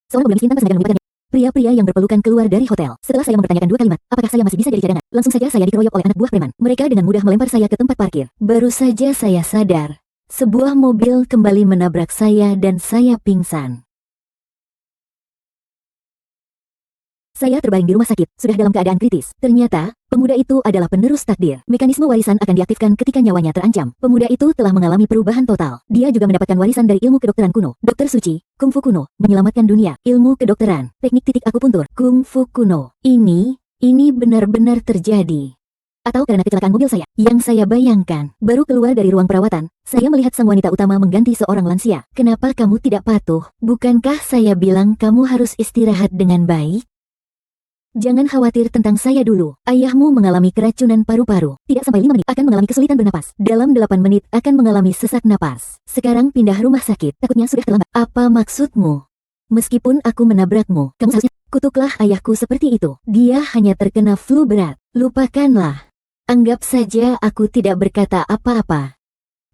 Seorang mobil miskin tanpa sengaja membubarkannya. Pria-pria yang berpelukan keluar dari hotel. Setelah saya mempertanyakan 2 kalimat, apakah saya masih bisa jadi cadangan? Langsung saja saya dikeroyok oleh anak buah preman. Mereka dengan mudah melempar saya ke tempat parkir. Baru saja saya sadar, sebuah mobil kembali menabrak saya dan saya pingsan. Saya terbaring di rumah sakit, sudah dalam keadaan kritis. Ternyata, pemuda itu adalah penerus takdir. Mekanisme warisan akan diaktifkan ketika nyawanya terancam. Pemuda itu telah mengalami perubahan total. Dia juga mendapatkan warisan dari ilmu kedokteran kuno. Dokter suci, kungfu kuno, menyelamatkan dunia, ilmu kedokteran, teknik titik akupuntur, kungfu kuno. Ini benar-benar terjadi. Atau karena kecelakaan mobil saya, yang saya bayangkan, baru keluar dari ruang perawatan, saya melihat sang wanita utama mengganti seorang lansia. Kenapa kamu tidak patuh? Bukankah saya bilang kamu harus istirahat dengan baik? Jangan khawatir tentang saya dulu. Ayahmu mengalami keracunan paru-paru. Tidak sampai 5 menit akan mengalami kesulitan bernapas. Dalam 8 menit akan mengalami sesak napas. Sekarang pindah rumah sakit. Takutnya sudah terlambat. Apa maksudmu? Meskipun aku menabrakmu, kamu seharusnya... Kutuklah ayahku seperti itu. Dia hanya terkena flu berat. Lupakanlah. Anggap saja aku tidak berkata apa-apa.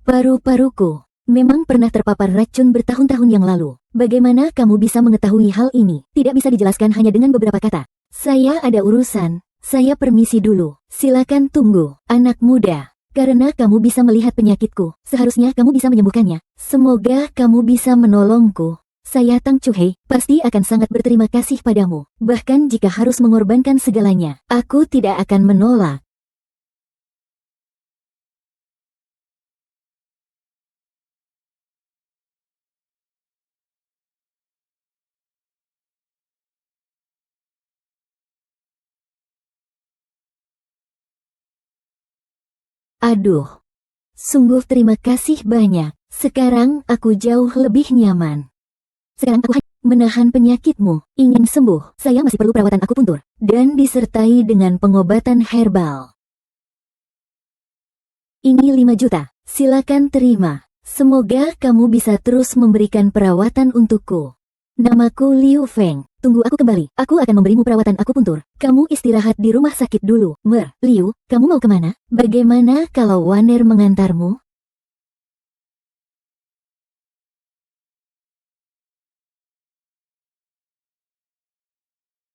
Paru-paruku memang pernah terpapar racun bertahun-tahun yang lalu. Bagaimana kamu bisa mengetahui hal ini? Tidak bisa dijelaskan hanya dengan beberapa kata. Saya ada urusan. Saya permisi dulu. Silakan tunggu, anak muda. Karena kamu bisa melihat penyakitku, seharusnya kamu bisa menyembuhkannya. Semoga kamu bisa menolongku. Saya Tang Chuhei, pasti akan sangat berterima kasih padamu. Bahkan jika harus mengorbankan segalanya, aku tidak akan menolak. Aduh. Sungguh terima kasih banyak. Sekarang aku jauh lebih nyaman. Sekarang aku hanya menahan penyakitmu. Ingin sembuh, saya masih perlu perawatan akupuntur. Dan disertai dengan pengobatan herbal. Ini 5 juta. Silakan terima. Semoga kamu bisa terus memberikan perawatan untukku. Namaku Liu Feng. Tunggu aku kembali. Aku akan memberimu perawatan akupuntur. Kamu istirahat di rumah sakit dulu. Liu, kamu mau kemana? Bagaimana kalau Waner mengantarmu?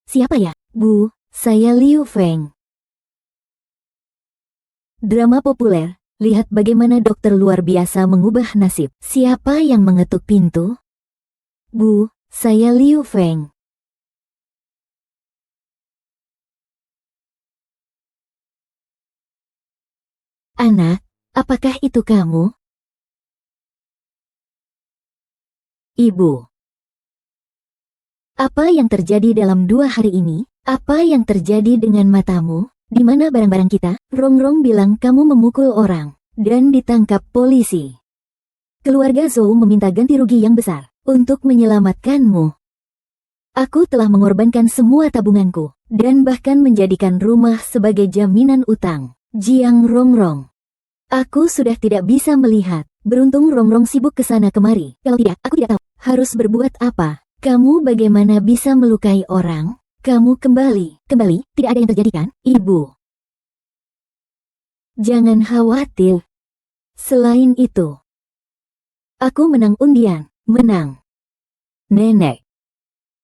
Siapa ya? Bu, saya Liu Feng. Drama populer. Lihat bagaimana dokter luar biasa mengubah nasib. Siapa yang mengetuk pintu? Bu, saya Liu Feng. Anak, apakah itu kamu? Ibu. Apa yang terjadi dalam 2 hari ini? Apa yang terjadi dengan matamu? Di mana barang-barang kita? Rongrong bilang kamu memukul orang dan ditangkap polisi. Keluarga Zhou meminta ganti rugi yang besar untuk menyelamatkanmu. Aku telah mengorbankan semua tabunganku dan bahkan menjadikan rumah sebagai jaminan utang. Jiang Rongrong. Aku sudah tidak bisa melihat. Beruntung Rongrong sibuk ke sana kemari. Kalau tidak, aku tidak tahu harus berbuat apa. Kamu bagaimana bisa melukai orang? Kamu kembali, tidak ada yang terjadi kan, Ibu? Jangan khawatir. Selain itu, aku menang undian. Menang. Nenek.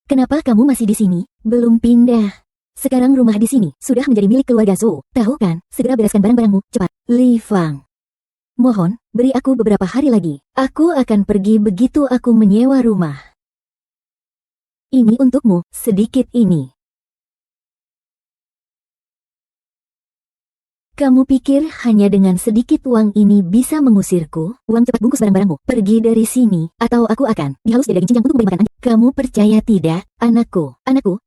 Kenapa kamu masih di sini? Belum pindah. Sekarang rumah di sini sudah menjadi milik keluarga Zhou. Tahu kan? Segera bereskan barang-barangmu, cepat. Li Fang. Mohon, beri aku beberapa hari lagi. Aku akan pergi begitu aku menyewa rumah. Ini untukmu, sedikit ini. Kamu pikir hanya dengan sedikit uang ini bisa mengusirku? Uang, cepat bungkus barang-barangmu. Pergi dari sini, atau aku akan dihalus daging cincang untuk memberi makan anjing. Kamu percaya tidak? Anakku,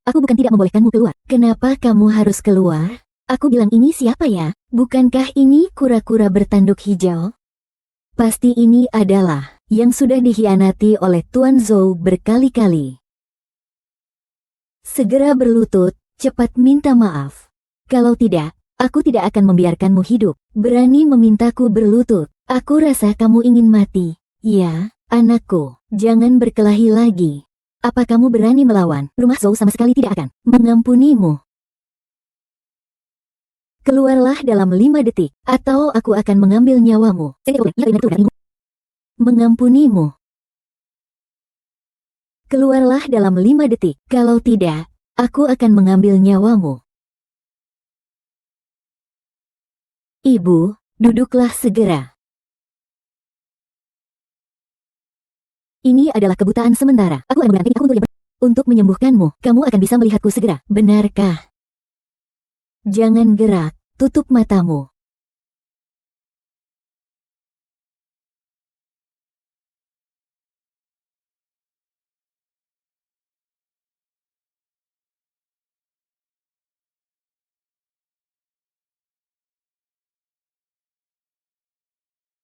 aku bukan tidak membolehkanmu keluar. Kenapa kamu harus keluar? Aku bilang ini siapa ya? Bukankah ini kura-kura bertanduk hijau? Pasti ini adalah yang sudah dikhianati oleh Tuan Zhou berkali-kali. Segera berlutut, cepat minta maaf. Kalau tidak, aku tidak akan membiarkanmu hidup. Berani memintaku berlutut. Aku rasa kamu ingin mati. Ya, anakku, jangan berkelahi lagi. Apa kamu berani melawan? Rumah Zhou sama sekali tidak akan mengampunimu. Keluarlah dalam 5 detik, atau aku akan mengambil nyawamu. Mengampunimu. Keluarlah dalam 5 detik. Kalau tidak, aku akan mengambil nyawamu. Ibu, duduklah segera. Ini adalah kebutaan sementara. Aku akan mengganti aku untuk menyembuhkanmu. Kamu akan bisa melihatku segera. Benarkah? Jangan gerak. Tutup matamu.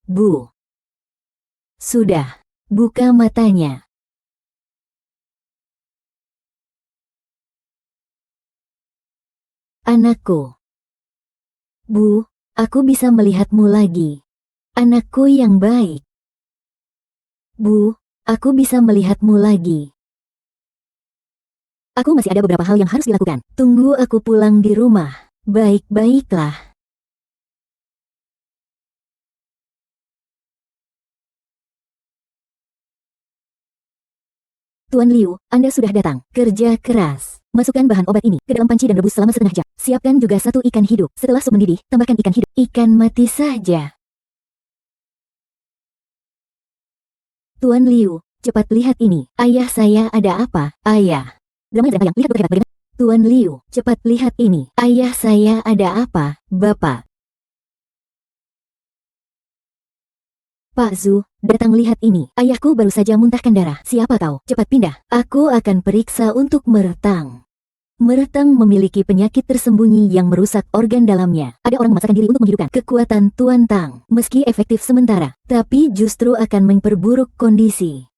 Bu. Sudah. Buka matanya. Anakku. Bu, aku bisa melihatmu lagi. Anakku yang baik. Bu, aku bisa melihatmu lagi. Aku masih ada beberapa hal yang harus dilakukan. Tunggu aku pulang di rumah. Baik-baiklah. Tuan Liu, Anda sudah datang. Kerja keras. Masukkan bahan obat ini ke dalam panci dan rebus selama setengah jam. Siapkan juga 1 ikan hidup. Setelah sup mendidih, tambahkan ikan hidup. Ikan mati saja. Tuan Liu, cepat lihat ini. Ayah saya ada apa? Ayah. Drama yang lihat hebat bagaimana? Tuan Liu, cepat lihat ini. Ayah saya ada apa? Bapak. Pak Zhu, datang lihat ini. Ayahku baru saja muntahkan darah. Siapa kau? Cepat pindah. Aku akan periksa untuk meretang. Meretang memiliki penyakit tersembunyi yang merusak organ dalamnya. Ada orang memaksakan diri untuk menghidupkan kekuatan Tuan Tang. Meski efektif sementara, tapi justru akan memperburuk kondisi.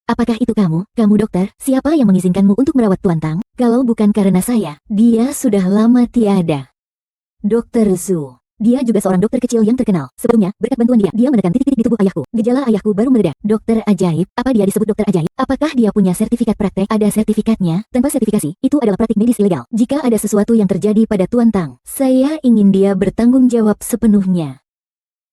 Apakah itu kamu? Kamu dokter? Siapa yang mengizinkanmu untuk merawat Tuan Tang? Kalau bukan karena saya, dia sudah lama tiada. Dokter Zhu. Dia juga seorang dokter kecil yang terkenal. Sebelumnya, berkat bantuan dia menekan titik-titik di tubuh ayahku. Gejala ayahku baru meledak. Dokter ajaib. Apa dia disebut dokter ajaib? Apakah dia punya sertifikat praktek? Ada sertifikatnya. Tanpa sertifikasi, itu adalah praktik medis ilegal. Jika ada sesuatu yang terjadi pada Tuan Tang, saya ingin dia bertanggung jawab sepenuhnya.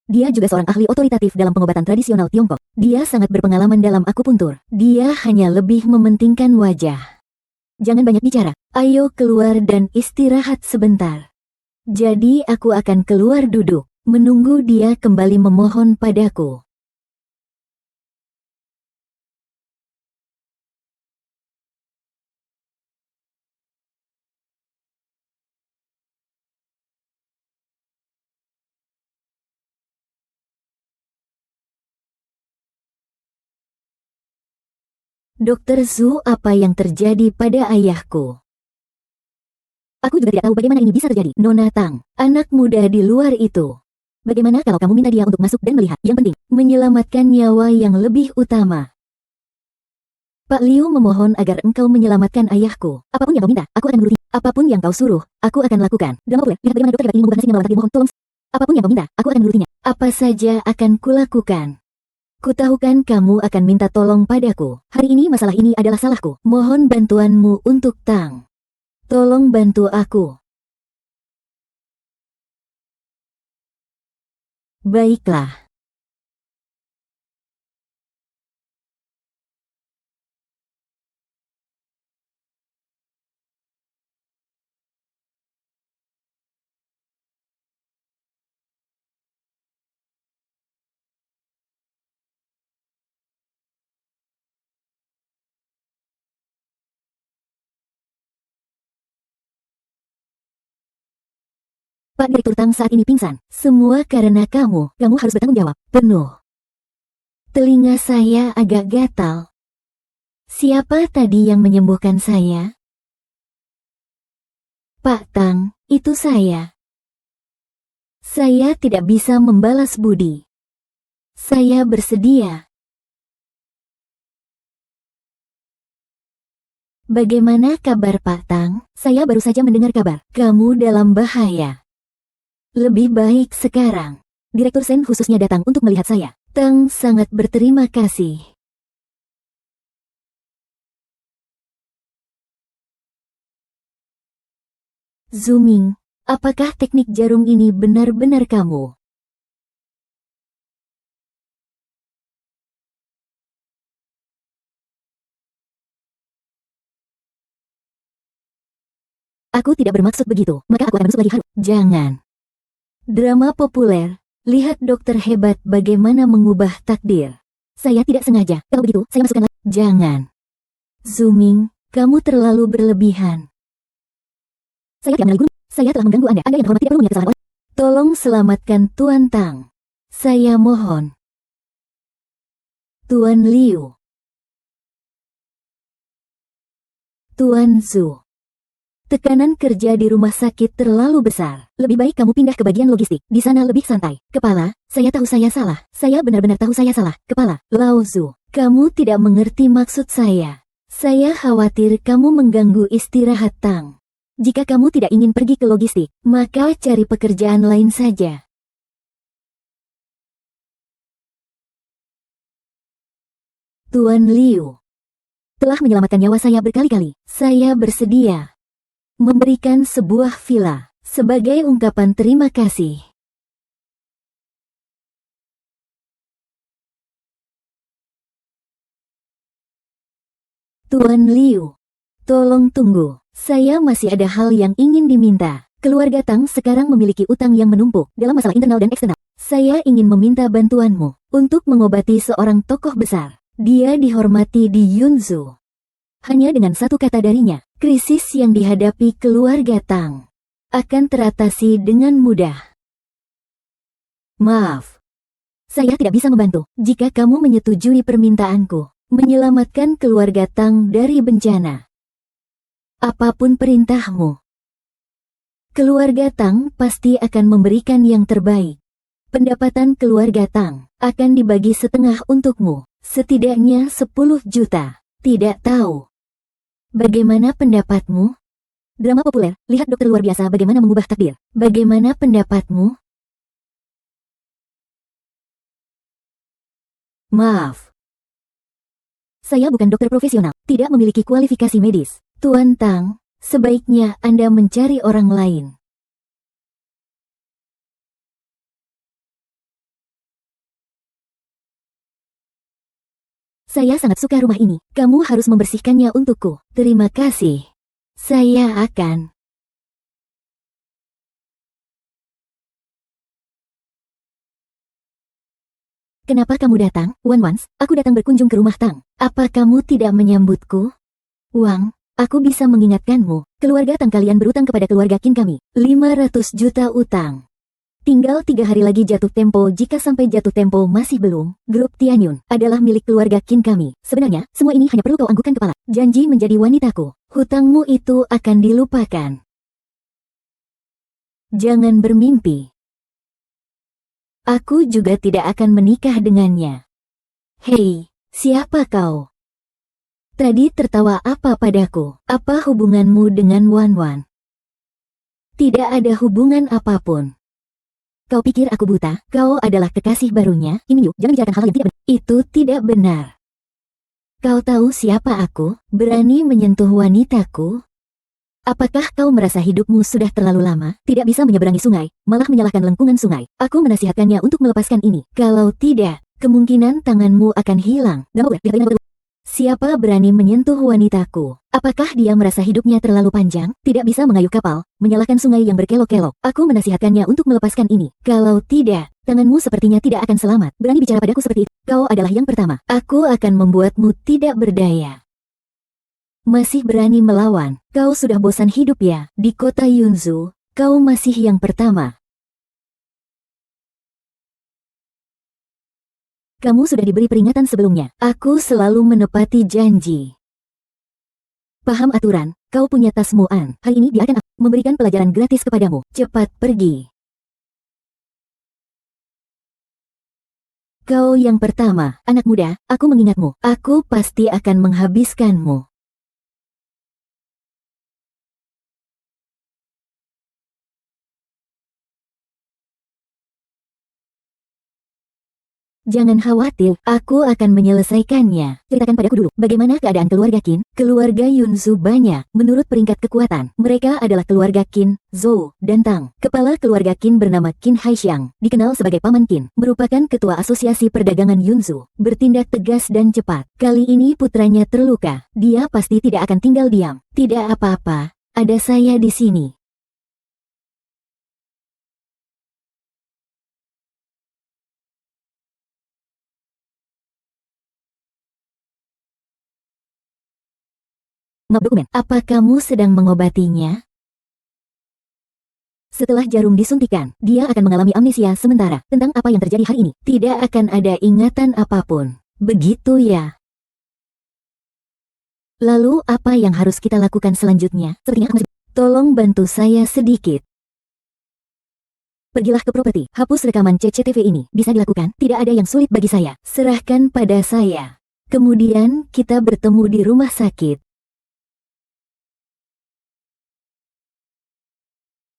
Dia juga seorang ahli otoritatif dalam pengobatan tradisional Tiongkok. Dia sangat berpengalaman dalam akupuntur. Dia hanya lebih mementingkan wajah. Jangan banyak bicara. Ayo keluar dan istirahat sebentar. Jadi aku akan keluar duduk, menunggu dia kembali memohon padaku. Dokter Zhu, apa yang terjadi pada ayahku? Aku juga tidak tahu bagaimana ini bisa terjadi. Nona Tang, anak muda di luar itu. Bagaimana kalau kamu minta dia untuk masuk dan melihat? Yang penting, menyelamatkan nyawa yang lebih utama. Pak Liu memohon agar engkau menyelamatkan ayahku. Apapun yang kau minta, aku akan menuruti. Apapun yang kau suruh, aku akan lakukan. Drama boleh, lihat bagaimana dokter hebat ini mengubah nasib yang melawan takdir. Mohon, tolong. Apapun yang kau minta, aku akan menurutinya. Apa saja akan kulakukan. Kutahukan kamu akan minta tolong padaku. Hari ini masalah ini adalah salahku. Mohon bantuanmu untuk Tang. Tolong bantu aku. Baiklah. Pak Direktur Tang saat ini pingsan. Semua karena kamu. Kamu harus bertanggung jawab. Penuh. Telinga saya agak gatal. Siapa tadi yang menyembuhkan saya? Pak Tang, itu saya. Saya tidak bisa membalas budi. Saya bersedia. Bagaimana kabar Pak Tang? Saya baru saja mendengar kabar. Kamu dalam bahaya. Lebih baik sekarang. Direktur Sen khususnya datang untuk melihat saya. Tang sangat berterima kasih. Zooming, apakah teknik jarum ini benar-benar kamu? Aku tidak bermaksud begitu, maka aku akan masuk lagi haru. Jangan. Drama populer. Lihat dokter hebat bagaimana mengubah takdir. Saya tidak sengaja. Kalau begitu, saya masukkan lagi. Jangan. Zooming, kamu terlalu berlebihan. Saya tidak mengganggu. Saya telah mengganggu Anda. Anda yang terhormat tidak perlu menyatakan kesalahan. Tolong selamatkan Tuan Tang. Saya mohon. Tuan Liu. Tuan Zhu. Tekanan kerja di rumah sakit terlalu besar. Lebih baik kamu pindah ke bagian logistik. Di sana lebih santai. Kepala, saya tahu saya salah. Saya benar-benar tahu saya salah. Kepala, Lao Zhu. Kamu tidak mengerti maksud saya. Saya khawatir kamu mengganggu istirahat Tang. Jika kamu tidak ingin pergi ke logistik, maka cari pekerjaan lain saja. Tuan Liu. Telah menyelamatkan nyawa saya berkali-kali. Saya bersedia memberikan sebuah villa sebagai ungkapan terima kasih. Tuan Liu, tolong tunggu. Saya masih ada hal yang ingin diminta. Keluarga Tang sekarang memiliki utang yang menumpuk dalam masalah internal dan eksternal. Saya ingin meminta bantuanmu untuk mengobati seorang tokoh besar. Dia dihormati di Yunzhou. Hanya dengan satu kata darinya, krisis yang dihadapi keluarga Tang akan teratasi dengan mudah. Maaf, saya tidak bisa membantu. Jika kamu menyetujui permintaanku, menyelamatkan keluarga Tang dari bencana. Apapun perintahmu, keluarga Tang pasti akan memberikan yang terbaik. Pendapatan keluarga Tang akan dibagi setengah untukmu, setidaknya 10 juta. Tidak tahu. Bagaimana pendapatmu? Drama populer, lihat dokter luar biasa bagaimana mengubah takdir. Bagaimana pendapatmu? Maaf. Saya bukan dokter profesional, tidak memiliki kualifikasi medis. Tuan Tang, sebaiknya Anda mencari orang lain. Saya sangat suka rumah ini. Kamu harus membersihkannya untukku. Terima kasih. Saya akan. Kenapa kamu datang, Wan Wans? Aku datang berkunjung ke rumah Tang. Apa kamu tidak menyambutku? Wang, aku bisa mengingatkanmu. Keluarga Tang kalian berutang kepada keluarga Qin kami. 500 juta utang. Tinggal 3 hari lagi jatuh tempo. Jika sampai jatuh tempo masih belum, grup Tianyun adalah milik keluarga Qin kami. Sebenarnya, semua ini hanya perlu kau anggukan kepala. Janji menjadi wanitaku. Hutangmu itu akan dilupakan. Jangan bermimpi. Aku juga tidak akan menikah dengannya. Hei, siapa kau? Tadi tertawa apa padaku? Apa hubunganmu dengan Wan Wan? Tidak ada hubungan apapun. Kau pikir aku buta? Kau adalah kekasih barunya? Kim Yu, jangan bicarakan hal yang tidak benar. Itu tidak benar. Kau tahu siapa aku? Berani menyentuh wanitaku? Apakah kau merasa hidupmu sudah terlalu lama? Tidak bisa menyeberangi sungai, malah menyalahkan lengkungan sungai. Aku menasihatkannya untuk melepaskan ini. Kalau tidak, kemungkinan tanganmu akan hilang. Siapa berani menyentuh wanitaku? Apakah dia merasa hidupnya terlalu panjang? Tidak bisa mengayuh kapal, menyalahkan sungai yang berkelok-kelok. Aku menasihatkannya untuk melepaskan ini. Kalau tidak, tanganmu sepertinya tidak akan selamat. Berani bicara padaku seperti itu. Kau adalah yang pertama. Aku akan membuatmu tidak berdaya. Masih berani melawan? Kau sudah bosan hidup ya? Di kota Yunzhou, kau masih yang pertama. Kamu sudah diberi peringatan sebelumnya. Aku selalu menepati janji. Paham aturan, kau punya tasmu An. Hari ini dia akan memberikan pelajaran gratis kepadamu. Cepat pergi. Kau yang pertama, anak muda, aku mengingatmu. Aku pasti akan menghabiskanmu. Jangan khawatir, aku akan menyelesaikannya. Ceritakan padaku dulu, bagaimana keadaan keluarga Qin? Keluarga Yunzhou banyak, menurut peringkat kekuatan. Mereka adalah keluarga Qin, Zhou, dan Tang. Kepala keluarga Qin bernama Qin Haixiang, dikenal sebagai Paman Qin, merupakan ketua asosiasi perdagangan Yunzhou. Bertindak tegas dan cepat. Kali ini putranya terluka. Dia pasti tidak akan tinggal diam. Tidak apa-apa, ada saya di sini. Map dokumen. Apa kamu sedang mengobatinya? Setelah jarum disuntikan, dia akan mengalami amnesia sementara tentang apa yang terjadi hari ini. Tidak akan ada ingatan apapun. Begitu ya. Lalu apa yang harus kita lakukan selanjutnya? Sepertinya aku masih... Tolong bantu saya sedikit. Pergilah ke properti, hapus rekaman CCTV ini. Bisa dilakukan, tidak ada yang sulit bagi saya. Serahkan pada saya. Kemudian kita bertemu di rumah sakit.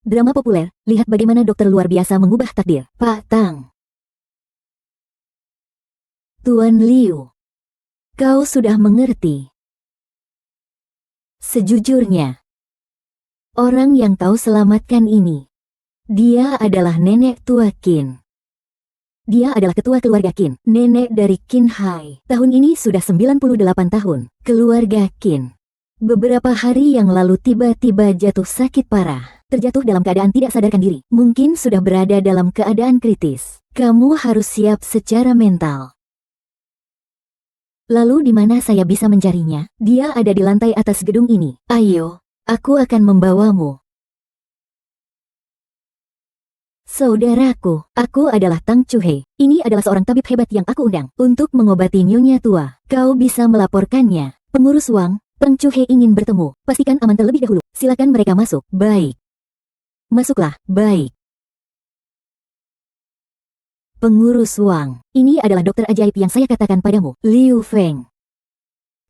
Drama populer, lihat bagaimana dokter luar biasa mengubah takdir. Pak Tang. Tuan Liu. Kau sudah mengerti. Sejujurnya, orang yang kau selamatkan ini, dia adalah nenek tua Qin. Dia adalah ketua keluarga Qin, nenek dari Qin Hai. Tahun ini sudah 98 tahun. Keluarga Qin. Beberapa hari yang lalu tiba-tiba jatuh sakit parah. Terjatuh dalam keadaan tidak sadarkan diri. Mungkin sudah berada dalam keadaan kritis. Kamu harus siap secara mental. Lalu di mana saya bisa mencarinya? Dia ada di lantai atas gedung ini. Ayo, aku akan membawamu. Saudaraku, aku adalah Tang Chuhei. Ini adalah seorang tabib hebat yang aku undang untuk mengobati nyonya tua. Kau bisa melaporkannya. Pengurus Wang, Tang Chuhei ingin bertemu. Pastikan aman terlebih dahulu. Silakan mereka masuk. Baik. Masuklah, baik. Pengurus Wang, ini adalah dokter ajaib yang saya katakan padamu, Liu Feng.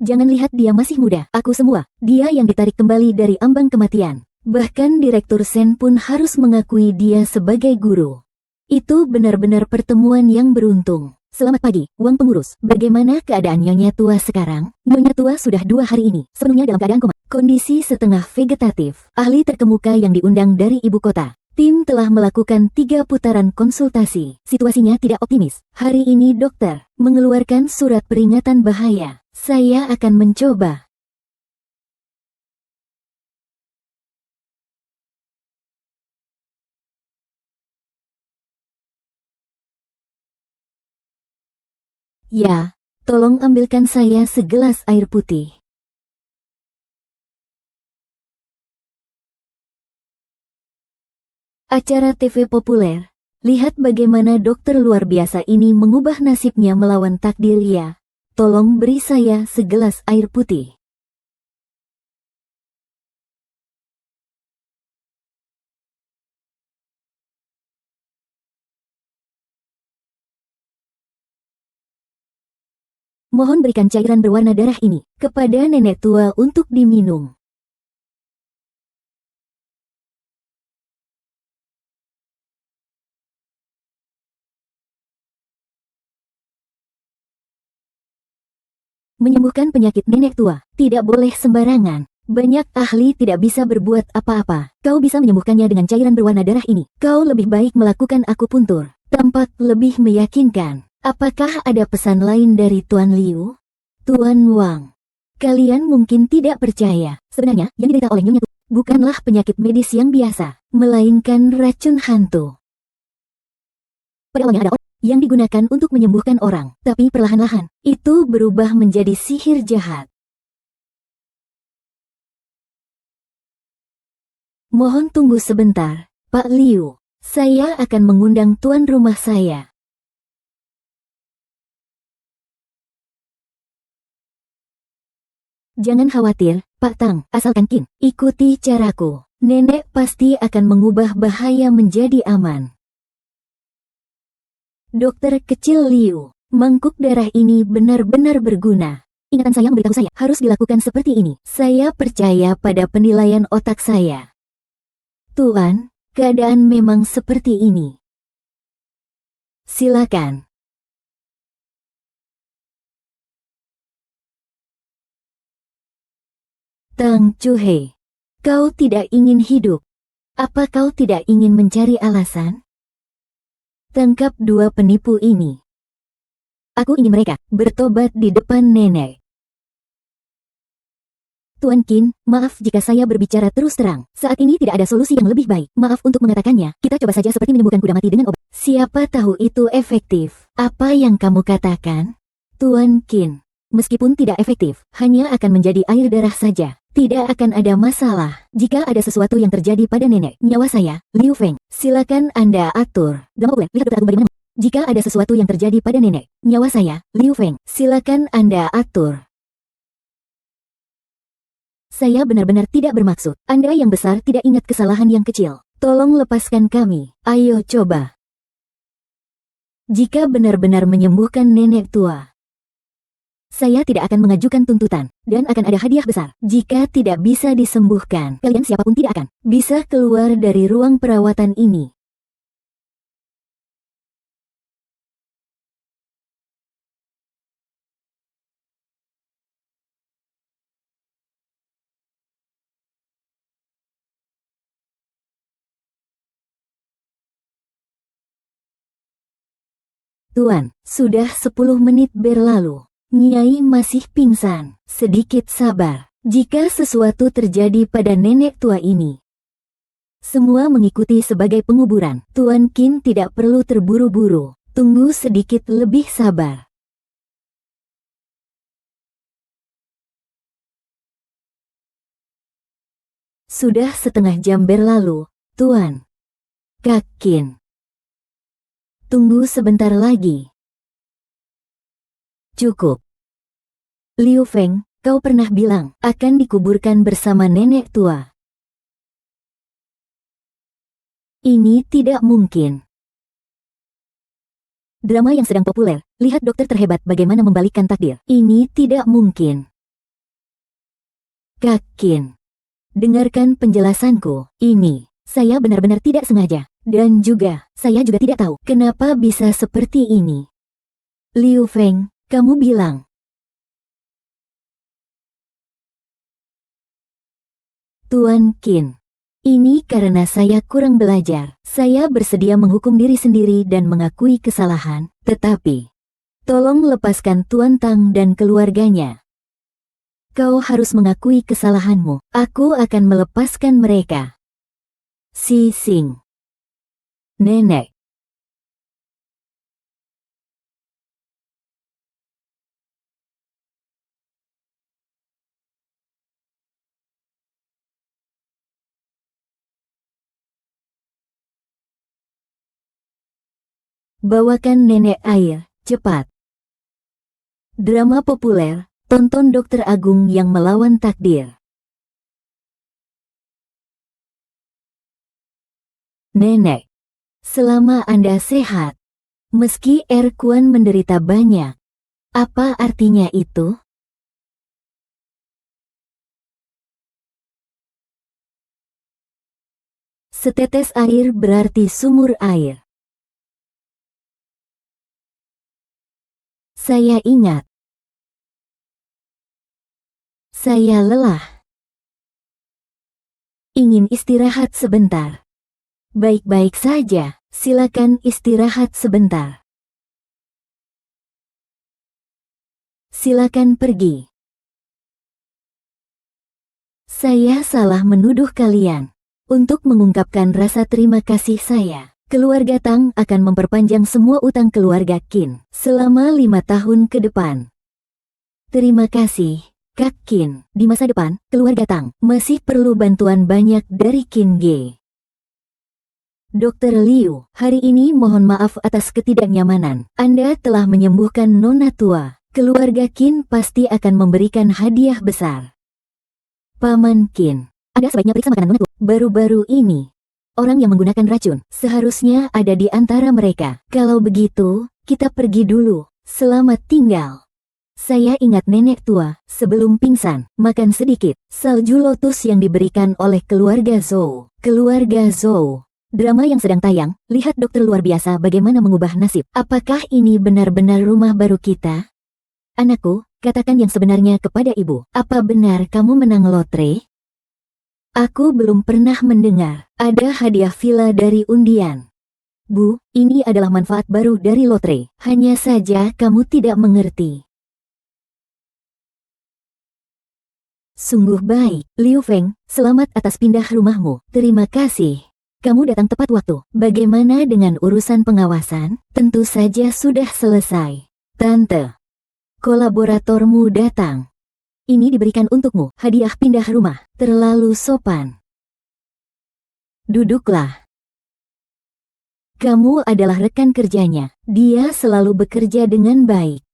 Jangan lihat dia masih muda, aku semua, dia yang ditarik kembali dari ambang kematian. Bahkan Direktur Sen pun harus mengakui dia sebagai guru. Itu benar-benar pertemuan yang beruntung. Selamat pagi, Wang Pengurus. Bagaimana keadaan Nyonya Tua sekarang? Nyonya Tua sudah 2 hari ini, sepenuhnya dalam keadaan koma. Kondisi setengah vegetatif. Ahli terkemuka yang diundang dari ibu kota. Tim telah melakukan 3 putaran konsultasi. Situasinya tidak optimis. Hari ini dokter mengeluarkan surat peringatan bahaya. Saya akan mencoba. Ya, tolong ambilkan saya segelas air putih. Acara TV populer. Lihat bagaimana dokter luar biasa ini mengubah nasibnya melawan takdir ya. Tolong beri saya segelas air putih. Mohon berikan cairan berwarna darah ini kepada nenek tua untuk diminum. Menyembuhkan penyakit nenek tua, tidak boleh sembarangan. Banyak ahli tidak bisa berbuat apa-apa. Kau bisa menyembuhkannya dengan cairan berwarna darah ini. Kau lebih baik melakukan akupuntur. Tampak lebih meyakinkan. Apakah ada pesan lain dari Tuan Liu? Tuan Wang. Kalian mungkin tidak percaya. Sebenarnya, yang diderita oleh Nyonya Tua bukanlah penyakit medis yang biasa, melainkan racun hantu. Pada awalnya ada orang yang digunakan untuk menyembuhkan orang, tapi perlahan-lahan, itu berubah menjadi sihir jahat. Mohon tunggu sebentar, Pak Liu. Saya akan mengundang tuan rumah saya. Jangan khawatir, Pak Tang, asalkan Qin, ikuti caraku. Nenek pasti akan mengubah bahaya menjadi aman. Dokter kecil Liu, mangkuk darah ini benar-benar berguna. Ingatan saya memberitahu saya harus dilakukan seperti ini. Saya percaya pada penilaian otak saya. Tuan, keadaan memang seperti ini. Silakan. Tang Chuhei, kau tidak ingin hidup. Apa kau tidak ingin mencari alasan? Tangkap 2 penipu ini. Aku ingin mereka bertobat di depan nenek. Tuan Qin, maaf jika saya berbicara terus terang. Saat ini tidak ada solusi yang lebih baik. Maaf untuk mengatakannya, kita coba saja seperti menyembuhkan kuda mati dengan obat. Siapa tahu itu efektif. Apa yang kamu katakan? Tuan Qin, meskipun tidak efektif, hanya akan menjadi air darah saja. Tidak akan ada masalah. Jika ada sesuatu yang terjadi pada nenek, nyawa saya, Liu Feng, silakan Anda atur. Gama lihat Dokter Agung bagaimana. Jika ada sesuatu yang terjadi pada nenek, nyawa saya, Liu Feng, silakan Anda atur. Saya benar-benar tidak bermaksud. Anda yang besar tidak ingat kesalahan yang kecil. Tolong lepaskan kami. Ayo coba. Jika benar-benar menyembuhkan nenek tua, saya tidak akan mengajukan tuntutan, dan akan ada hadiah besar. Jika tidak bisa disembuhkan, kalian siapapun tidak akan bisa keluar dari ruang perawatan ini. Tuan, sudah 10 menit berlalu. Nyai masih pingsan. Sedikit sabar. Jika sesuatu terjadi pada nenek tua ini, semua mengikuti sebagai penguburan. Tuan Qin tidak perlu terburu-buru. Tunggu sedikit lebih sabar. Sudah setengah jam berlalu, Tuan Qin. Tunggu sebentar lagi. Cukup. Liu Feng, kau pernah bilang akan dikuburkan bersama nenek tua. Ini tidak mungkin. Drama yang sedang populer, lihat dokter terhebat bagaimana membalikkan takdir. Ini tidak mungkin. Qin, dengarkan penjelasanku. Ini, saya benar-benar tidak sengaja. Dan juga, saya juga tidak tahu kenapa bisa seperti ini. Liu Feng, kamu bilang. Tuan Qin, ini karena saya kurang belajar. Saya bersedia menghukum diri sendiri dan mengakui kesalahan, tetapi tolong lepaskan Tuan Tang dan keluarganya. Kau harus mengakui kesalahanmu. Aku akan melepaskan mereka. Si Xing. Nenek. Bawakan nenek air, cepat. Drama populer, tonton Dokter Agung yang melawan takdir. Nenek, selama Anda sehat, meski Erkuan menderita banyak, apa artinya itu? Setetes air berarti sumur air. Saya ingat. Saya lelah. Ingin istirahat sebentar. Baik-baik saja, silakan istirahat sebentar. Silakan pergi. Saya salah menuduh kalian. Untuk mengungkapkan rasa terima kasih saya, keluarga Tang akan memperpanjang semua utang keluarga Qin selama 5 tahun ke depan. Terima kasih, Kak Qin. Di masa depan, keluarga Tang masih perlu bantuan banyak dari Qin Ge. Dokter Liu, hari ini mohon maaf atas ketidaknyamanan. Anda telah menyembuhkan nona tua. Keluarga Qin pasti akan memberikan hadiah besar. Paman Qin, Anda sebaiknya periksa makanan nona tua. Baru-baru ini, orang yang menggunakan racun seharusnya ada di antara mereka. Kalau begitu, kita pergi dulu. Selamat tinggal. Saya ingat nenek tua, sebelum pingsan, makan sedikit salju lotus yang diberikan oleh keluarga Zhou. Keluarga Zhou. Drama yang sedang tayang, lihat dokter luar biasa bagaimana mengubah nasib. Apakah ini benar-benar rumah baru kita? Anakku, katakan yang sebenarnya kepada ibu. Apa benar kamu menang lotre? Aku belum pernah mendengar ada hadiah villa dari undian. Bu, ini adalah manfaat baru dari lotre. Hanya saja kamu tidak mengerti. Sungguh baik, Liu Feng, selamat atas pindah rumahmu. Terima kasih. Kamu datang tepat waktu. Bagaimana dengan urusan pengawasan? Tentu saja sudah selesai. Tante, kolaboratormu datang. Ini diberikan untukmu, hadiah pindah rumah. Terlalu sopan. Duduklah. Kamu adalah rekan kerjanya. Dia selalu bekerja dengan baik.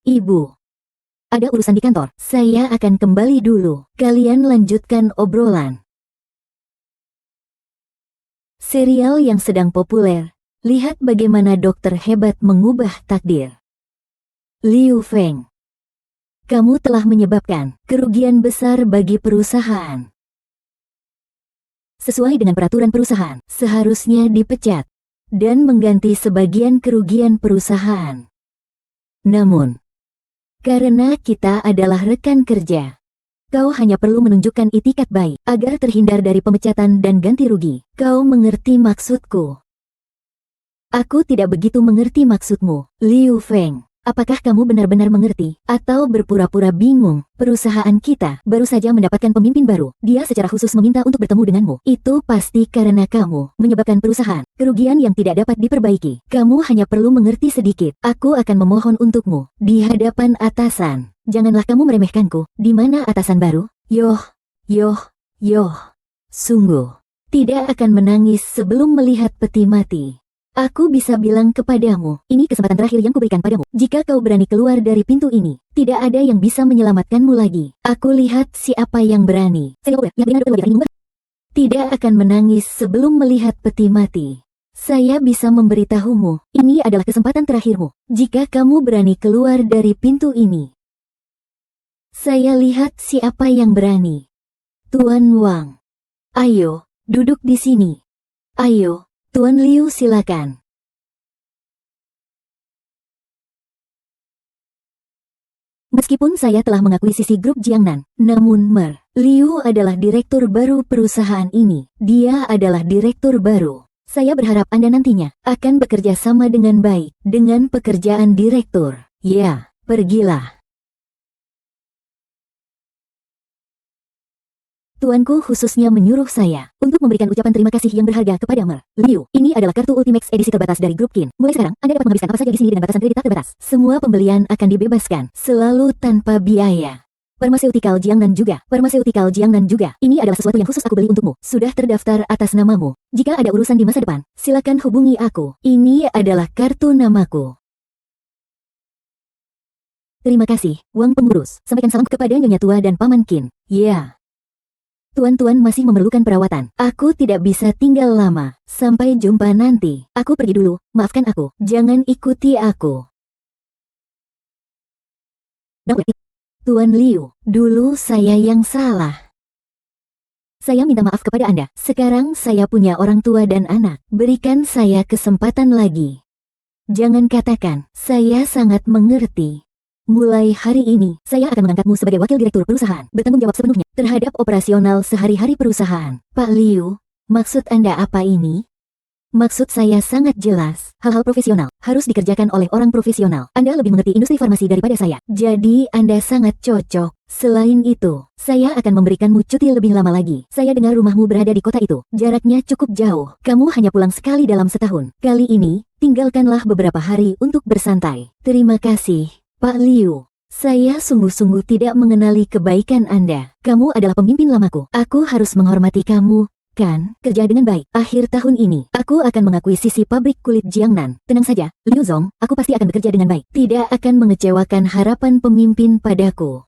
Ibu, ada urusan di kantor. Saya akan kembali dulu. Kalian lanjutkan obrolan. Serial yang sedang populer. Lihat bagaimana dokter hebat mengubah takdir. Liu Feng, kamu telah menyebabkan kerugian besar bagi perusahaan. Sesuai dengan peraturan perusahaan, seharusnya dipecat dan mengganti sebagian kerugian perusahaan. Namun, karena kita adalah rekan kerja, kau hanya perlu menunjukkan itikat baik agar terhindar dari pemecatan dan ganti rugi. Kau mengerti maksudku? Aku tidak begitu mengerti maksudmu, Liu Feng. Apakah kamu benar-benar mengerti atau berpura-pura bingung? Perusahaan kita baru saja mendapatkan pemimpin baru. Dia secara khusus meminta untuk bertemu denganmu. Itu pasti karena kamu menyebabkan perusahaan kerugian yang tidak dapat diperbaiki. Kamu hanya perlu mengerti sedikit. Aku akan memohon untukmu di hadapan atasan. Janganlah kamu meremehkanku. Di mana atasan baru? Yoh. Sungguh tidak akan menangis sebelum melihat peti mati. Aku bisa bilang kepadamu, ini kesempatan terakhir yang kuberikan padamu. Jika kau berani keluar dari pintu ini, tidak ada yang bisa menyelamatkanmu lagi. Aku lihat siapa yang berani. Tidak akan menangis sebelum melihat peti mati. Saya bisa memberitahumu, ini adalah kesempatan terakhirmu. Jika kamu berani keluar dari pintu ini, saya lihat siapa yang berani. Tuan Wang, ayo, duduk di sini. Ayo. Tuan Liu, silakan. Meskipun saya telah mengakuisisi grup Jiangnan, namun Liu adalah direktur baru perusahaan ini. Dia adalah direktur baru. Saya berharap Anda nantinya akan bekerja sama dengan baik dengan pekerjaan direktur. Ya, pergilah. Tuanku khususnya menyuruh saya untuk memberikan ucapan terima kasih yang berharga kepada Liu. Ini adalah kartu Ultimax edisi terbatas dari grup Qin. Mulai sekarang, Anda dapat menghabiskan apa saja di sini dengan batasan kredit tak terbatas. Semua pembelian akan dibebaskan, selalu tanpa biaya. Farmaseutikal Jiangnan juga. Ini adalah sesuatu yang khusus aku beli untukmu. Sudah terdaftar atas namamu. Jika ada urusan di masa depan, silakan hubungi aku. Ini adalah kartu namaku. Terima kasih, Wang Pengurus. Sampaikan salam kepada Nyonya Tua dan Paman Qin. Ya. Tuan-tuan masih memerlukan perawatan. Aku tidak bisa tinggal lama. Sampai jumpa nanti. Aku pergi dulu. Maafkan aku. Jangan ikuti aku. Tuan Liu, dulu saya yang salah. Saya minta maaf kepada Anda. Sekarang saya punya orang tua dan anak. Berikan saya kesempatan lagi. Jangan katakan, saya sangat mengerti. Mulai hari ini, saya akan mengangkatmu sebagai wakil direktur perusahaan, bertanggung jawab sepenuhnya terhadap operasional sehari-hari perusahaan. Pak Liu, maksud Anda apa ini? Maksud saya sangat jelas, hal-hal profesional harus dikerjakan oleh orang profesional. Anda lebih mengerti industri farmasi daripada saya, jadi Anda sangat cocok. Selain itu, saya akan memberikanmu cuti lebih lama lagi. Saya dengar rumahmu berada di kota itu, jaraknya cukup jauh. Kamu hanya pulang sekali dalam setahun. Kali ini, tinggalkanlah beberapa hari untuk bersantai. Terima kasih. Pak Liu, saya sungguh-sungguh tidak mengenali kebaikan Anda. Kamu adalah pemimpin lamaku. Aku harus menghormati kamu, kan? Kerja dengan baik. Akhir tahun ini, aku akan mengakuisisi pabrik kulit Jiangnan. Tenang saja, Liu Zong, aku pasti akan bekerja dengan baik. Tidak akan mengecewakan harapan pemimpin padaku.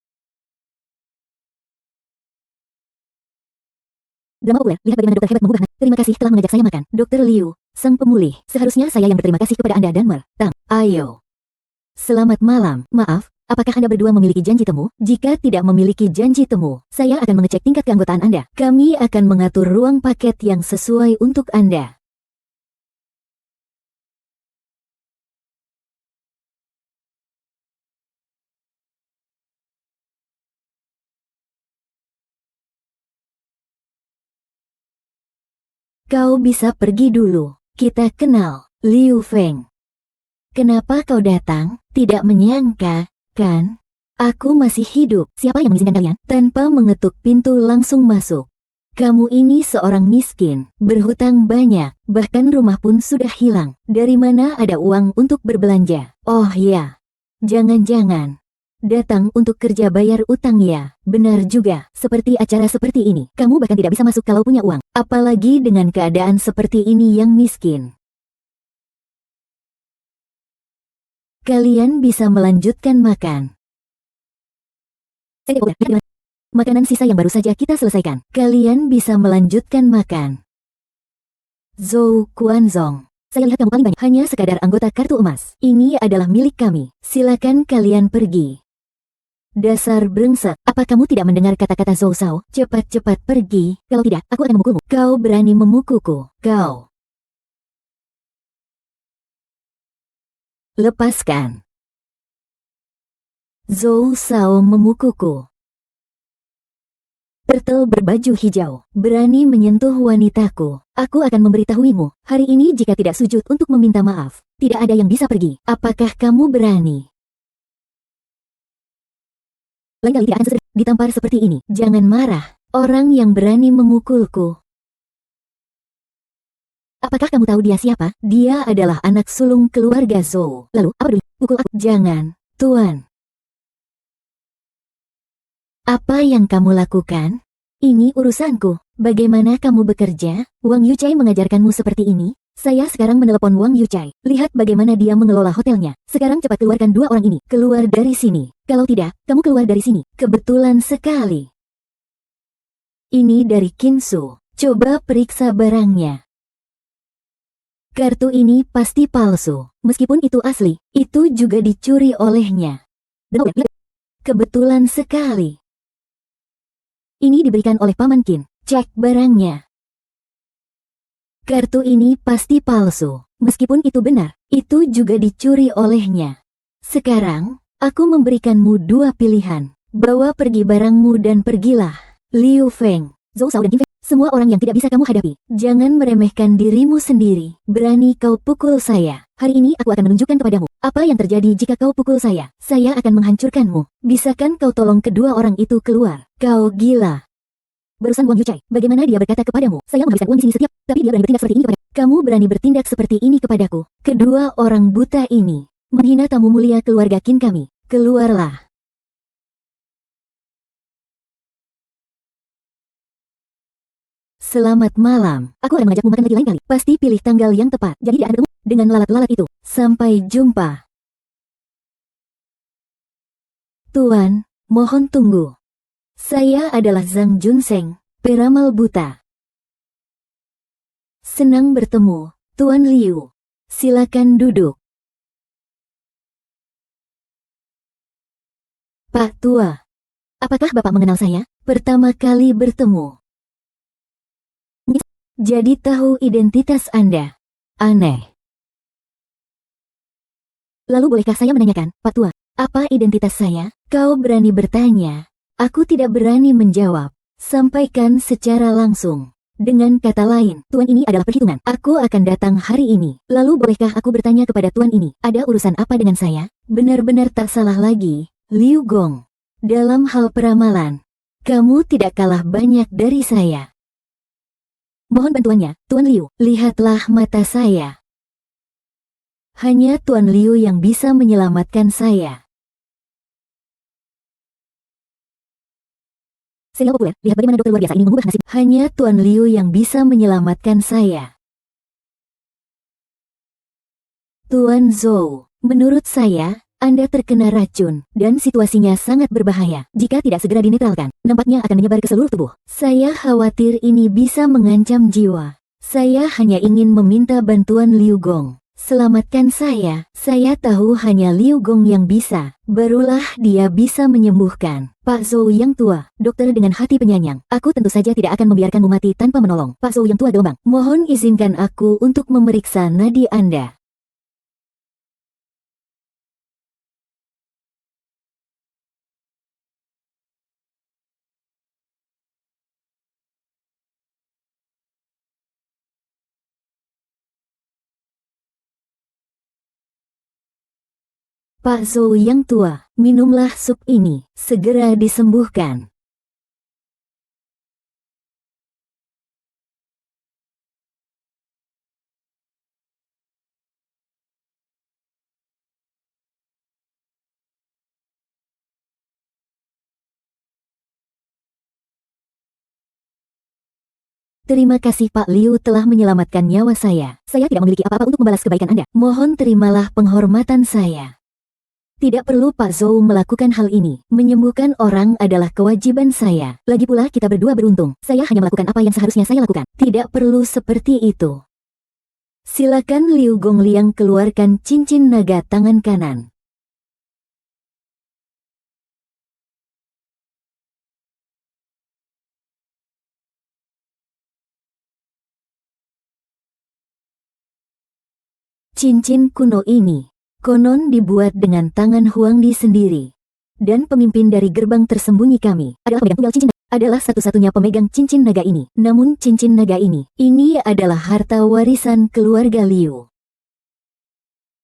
Drama populer, lihat bagaimana dokter hebat mengubah. Terima kasih telah mengajak saya makan. Dokter Liu, sang pemulih. Seharusnya saya yang berterima kasih kepada Anda dan Tang. Ayo. Selamat malam. Maaf, apakah Anda berdua memiliki janji temu? Jika tidak memiliki janji temu, saya akan mengecek tingkat keanggotaan Anda. Kami akan mengatur ruang paket yang sesuai untuk Anda. Kau bisa pergi dulu. Kita kenal, Liu Feng. Kenapa kau datang? Tidak menyangka, kan? Aku masih hidup. Siapa yang mengizinkan kalian? Tanpa mengetuk pintu langsung masuk. Kamu ini seorang miskin, berhutang banyak, bahkan rumah pun sudah hilang. Dari mana ada uang untuk berbelanja? Oh ya, jangan-jangan datang untuk kerja bayar utang ya. Benar juga, seperti acara seperti ini, kamu bahkan tidak bisa masuk kalau punya uang. Apalagi dengan keadaan seperti ini yang miskin. Kalian bisa melanjutkan makan. Makanan sisa yang baru saja kita selesaikan. Kalian bisa melanjutkan makan. Zhou Kuanzong. Saya lihat kamu paling banyak. Hanya sekadar anggota kartu emas. Ini adalah milik kami. Silakan kalian pergi. Dasar brengsek, apa kamu tidak mendengar kata-kata Zhou Shao? Cepat-cepat pergi, kalau tidak, aku akan memukulmu. Kau berani memukulku, kau. Lepaskan. Zhou Shao memukulku. Turtle berbaju hijau, berani menyentuh wanitaku. Aku akan memberitahuimu, hari ini jika tidak sujud untuk meminta maaf, tidak ada yang bisa pergi. Apakah kamu berani? Lain kali tidak akan sesederhana ditampar seperti ini. Jangan marah, orang yang berani memukulku. Apakah kamu tahu dia siapa? Dia adalah anak sulung keluarga Zhou. Lalu, apa dulu? Pukul aku. Jangan, Tuan. Apa yang kamu lakukan? Ini urusanku. Bagaimana kamu bekerja? Wang Yuchai mengajarkanmu seperti ini? Saya sekarang menelepon Wang Yuchai. Lihat bagaimana dia mengelola hotelnya. Sekarang cepat keluarkan dua orang ini. Keluar dari sini. Kalau tidak, kamu keluar dari sini. Kebetulan sekali. Ini dari Kinsu. Coba periksa barangnya. Kartu ini pasti palsu. Meskipun itu asli, itu juga dicuri olehnya. Kebetulan sekali. Ini diberikan oleh Paman Qin. Cek barangnya. Kartu ini pasti palsu. Meskipun itu benar, itu juga dicuri olehnya. Sekarang, aku memberikanmu dua pilihan. Bawa pergi barangmu dan pergilah. Liu Feng, Zhou Shao dan Qin Feng, semua orang yang tidak bisa kamu hadapi. Jangan meremehkan dirimu sendiri. Berani kau pukul saya. Hari ini aku akan menunjukkan kepadamu. Apa yang terjadi jika kau pukul saya? Saya akan menghancurkanmu. Bisakah kau tolong kedua orang itu keluar? Kau gila. Barusan Wang Yuchai, bagaimana dia berkata kepadamu, saya menghabiskan uang di sini setiap, tapi dia berani bertindak seperti ini kepada kamu berani bertindak seperti ini kepadaku. Kedua orang buta ini, menghina tamu mulia keluarga Qin kami. Keluarlah. Selamat malam, aku akan mengajakmu makan lagi lain kali. Pasti pilih tanggal yang tepat, jadi tidak ada ketemu dengan lalat-lalat itu. Sampai jumpa. Tuan, mohon tunggu. Saya adalah Zhang Junseng, peramal buta. Senang bertemu, Tuan Liu. Silakan duduk. Pak Tua, apakah Bapak mengenal saya? Pertama kali bertemu. Jadi tahu identitas Anda. Aneh. Lalu bolehkah saya menanyakan, Pak Tua, apa identitas saya? Kau berani bertanya. Aku tidak berani menjawab. Sampaikan secara langsung. Dengan kata lain, Tuan ini adalah perhitungan. Aku akan datang hari ini. Lalu bolehkah aku bertanya kepada Tuan ini, ada urusan apa dengan saya? Benar-benar tak salah lagi, Liu Gong. Dalam hal peramalan, kamu tidak kalah banyak dari saya. Mohon bantuannya, Tuan Liu. Lihatlah mata saya. Hanya Tuan Liu yang bisa menyelamatkan saya. Serial populer, lihat bagaimana dokter luar biasa ini mengubah nasib. Hanya Tuan Liu yang bisa menyelamatkan saya. Tuan Zhou, menurut saya, Anda terkena racun, dan situasinya sangat berbahaya. Jika tidak segera dinetralkan, nampaknya akan menyebar ke seluruh tubuh. Saya khawatir ini bisa mengancam jiwa. Saya hanya ingin meminta bantuan Liu Gong. Selamatkan saya tahu hanya Liu Gong yang bisa. Barulah dia bisa menyembuhkan. Pak Zhou yang tua, dokter dengan hati penyayang. Aku tentu saja tidak akan membiarkanmu mati tanpa menolong. Pak Zhou yang tua gelombang, mohon izinkan aku untuk memeriksa nadi Anda. Pak Zhou yang tua, minumlah sup ini, segera disembuhkan. Terima kasih Pak Liu telah menyelamatkan nyawa saya. Saya tidak memiliki apa-apa untuk membalas kebaikan Anda. Mohon terimalah penghormatan saya. Tidak perlu Pak Zhou melakukan hal ini. Menyembuhkan orang adalah kewajiban saya. Lagi pula kita berdua beruntung. Saya hanya melakukan apa yang seharusnya saya lakukan. Tidak perlu seperti itu. Silakan Liu Gongliang keluarkan cincin naga tangan kanan. Cincin kuno ini, konon dibuat dengan tangan Huangdi sendiri. Dan pemimpin dari gerbang tersembunyi kami adalah pemegang tunggal cincin adalah satu-satunya pemegang cincin naga ini. Namun cincin naga ini adalah harta warisan keluarga Liu.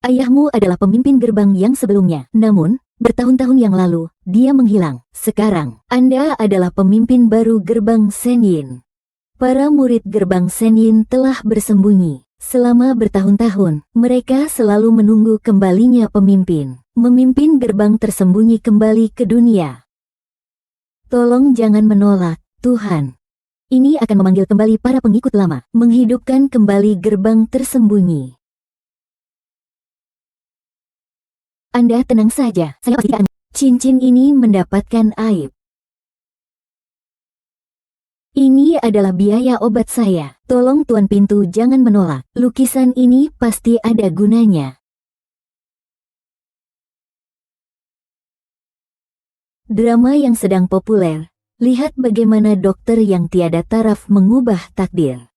Ayahmu adalah pemimpin gerbang yang sebelumnya. Namun, bertahun-tahun yang lalu, dia menghilang. Sekarang, Anda adalah pemimpin baru gerbang Senyin. Para murid gerbang Senyin telah bersembunyi. Selama bertahun-tahun, mereka selalu menunggu kembalinya pemimpin. Memimpin gerbang tersembunyi kembali ke dunia. Tolong jangan menolak, Tuhan. Ini akan memanggil kembali para pengikut lama, menghidupkan kembali gerbang tersembunyi. Anda tenang saja, saya pasti tidak. Cincin ini mendapatkan aib. Ini adalah biaya obat saya. Tolong Tuan Pintu jangan menolak. Lukisan ini pasti ada gunanya. Drama yang sedang populer. Lihat bagaimana dokter yang tiada taraf mengubah takdir.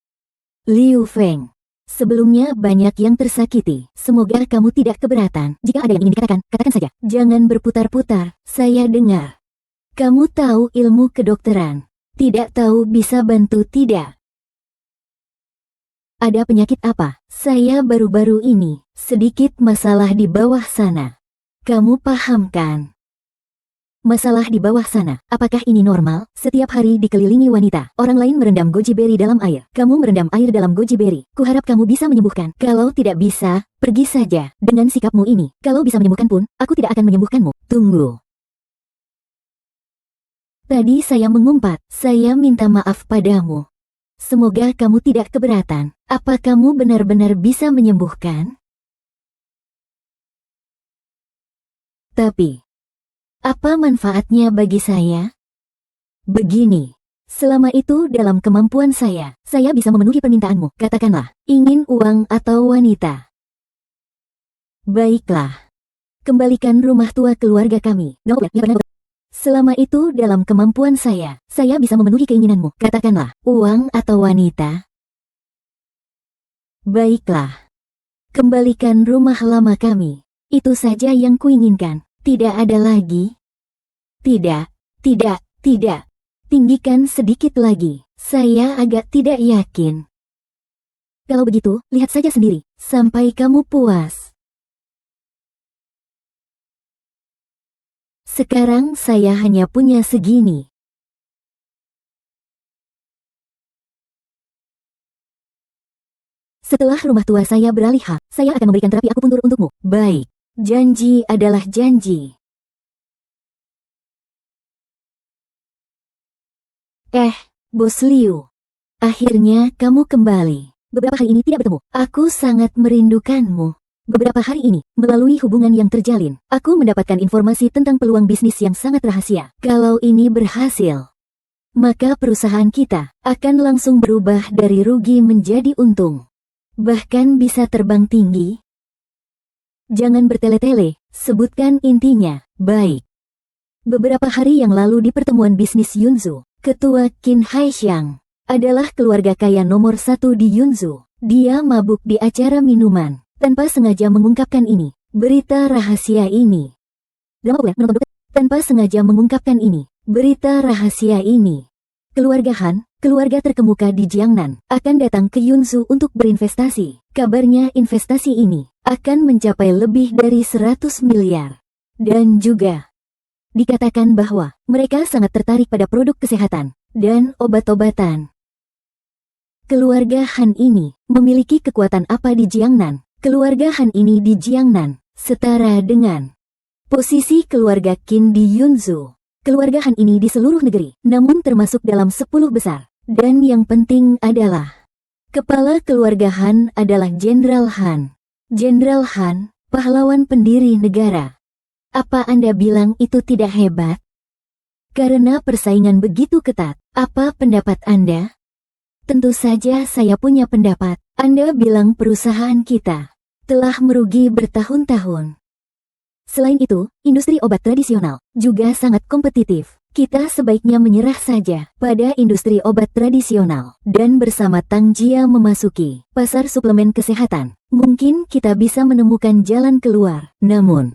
Liu Feng. Sebelumnya banyak yang tersakiti. Semoga kamu tidak keberatan. Jika ada yang ingin dikatakan, katakan saja. Jangan berputar-putar. Saya dengar. Kamu tahu ilmu kedokteran. Tidak tahu bisa bantu tidak? Ada penyakit apa? Saya baru-baru ini, sedikit masalah di bawah sana. Kamu paham kan? Masalah di bawah sana, apakah ini normal? Setiap hari dikelilingi wanita, orang lain merendam goji berry dalam air. Kamu merendam air dalam goji berry. Kuharap kamu bisa menyembuhkan. Kalau tidak bisa, pergi saja. Dengan sikapmu ini, kalau bisa menyembuhkan pun, aku tidak akan menyembuhkanmu. Tunggu. Tadi saya mengumpat, saya minta maaf padamu. Semoga kamu tidak keberatan. Apa kamu benar-benar bisa menyembuhkan? Tapi, apa manfaatnya bagi saya? Begini, selama itu dalam kemampuan saya bisa memenuhi permintaanmu. Katakanlah, ingin uang atau wanita. Baiklah. Kembalikan rumah tua keluarga kami. Selama itu dalam kemampuan saya bisa memenuhi keinginanmu. Katakanlah, uang atau wanita. Baiklah. Kembalikan rumah lama kami. Itu saja yang kuinginkan. Tidak ada lagi. Tidak. Tinggikan sedikit lagi. Saya agak tidak yakin. Kalau begitu, lihat saja sendiri. Sampai kamu puas. Sekarang saya hanya punya segini. Setelah rumah tua saya beralih hak, saya akan memberikan terapi akupuntur untukmu. Baik, janji adalah janji. Bos Liu. Akhirnya kamu kembali. Beberapa hari ini tidak bertemu. Aku sangat merindukanmu. Beberapa hari ini, melalui hubungan yang terjalin, aku mendapatkan informasi tentang peluang bisnis yang sangat rahasia. Kalau ini berhasil, maka perusahaan kita akan langsung berubah dari rugi menjadi untung. Bahkan bisa terbang tinggi. Jangan bertele-tele, sebutkan intinya. Baik. Beberapa hari yang lalu di pertemuan bisnis Yunzu, Ketua Qin Haixiang adalah keluarga kaya nomor 1 di Yunzu. Dia mabuk di acara minuman. Tanpa sengaja mengungkapkan ini, berita rahasia ini. Tanpa sengaja mengungkapkan ini, berita rahasia ini. Keluarga Han, keluarga terkemuka di Jiangnan akan datang ke Yunzhou untuk berinvestasi. Kabarnya investasi ini akan mencapai lebih dari 100 miliar. Dan juga dikatakan bahwa mereka sangat tertarik pada produk kesehatan dan obat-obatan. Keluarga Han ini memiliki kekuatan apa di Jiangnan? Keluarga Han ini di Jiangnan setara dengan posisi keluarga Qin di Yunzhou. Keluarga Han ini di seluruh negeri, namun termasuk dalam 10 besar. Dan yang penting adalah, kepala keluarga Han adalah Jenderal Han. Jenderal Han, pahlawan pendiri negara. Apa Anda bilang itu tidak hebat? Karena persaingan begitu ketat, apa pendapat Anda? Tentu saja saya punya pendapat. Anda bilang perusahaan kita telah merugi bertahun-tahun. Selain itu, industri obat tradisional juga sangat kompetitif. Kita sebaiknya menyerah saja pada industri obat tradisional dan bersama Tang Jia memasuki pasar suplemen kesehatan. Mungkin kita bisa menemukan jalan keluar. Namun,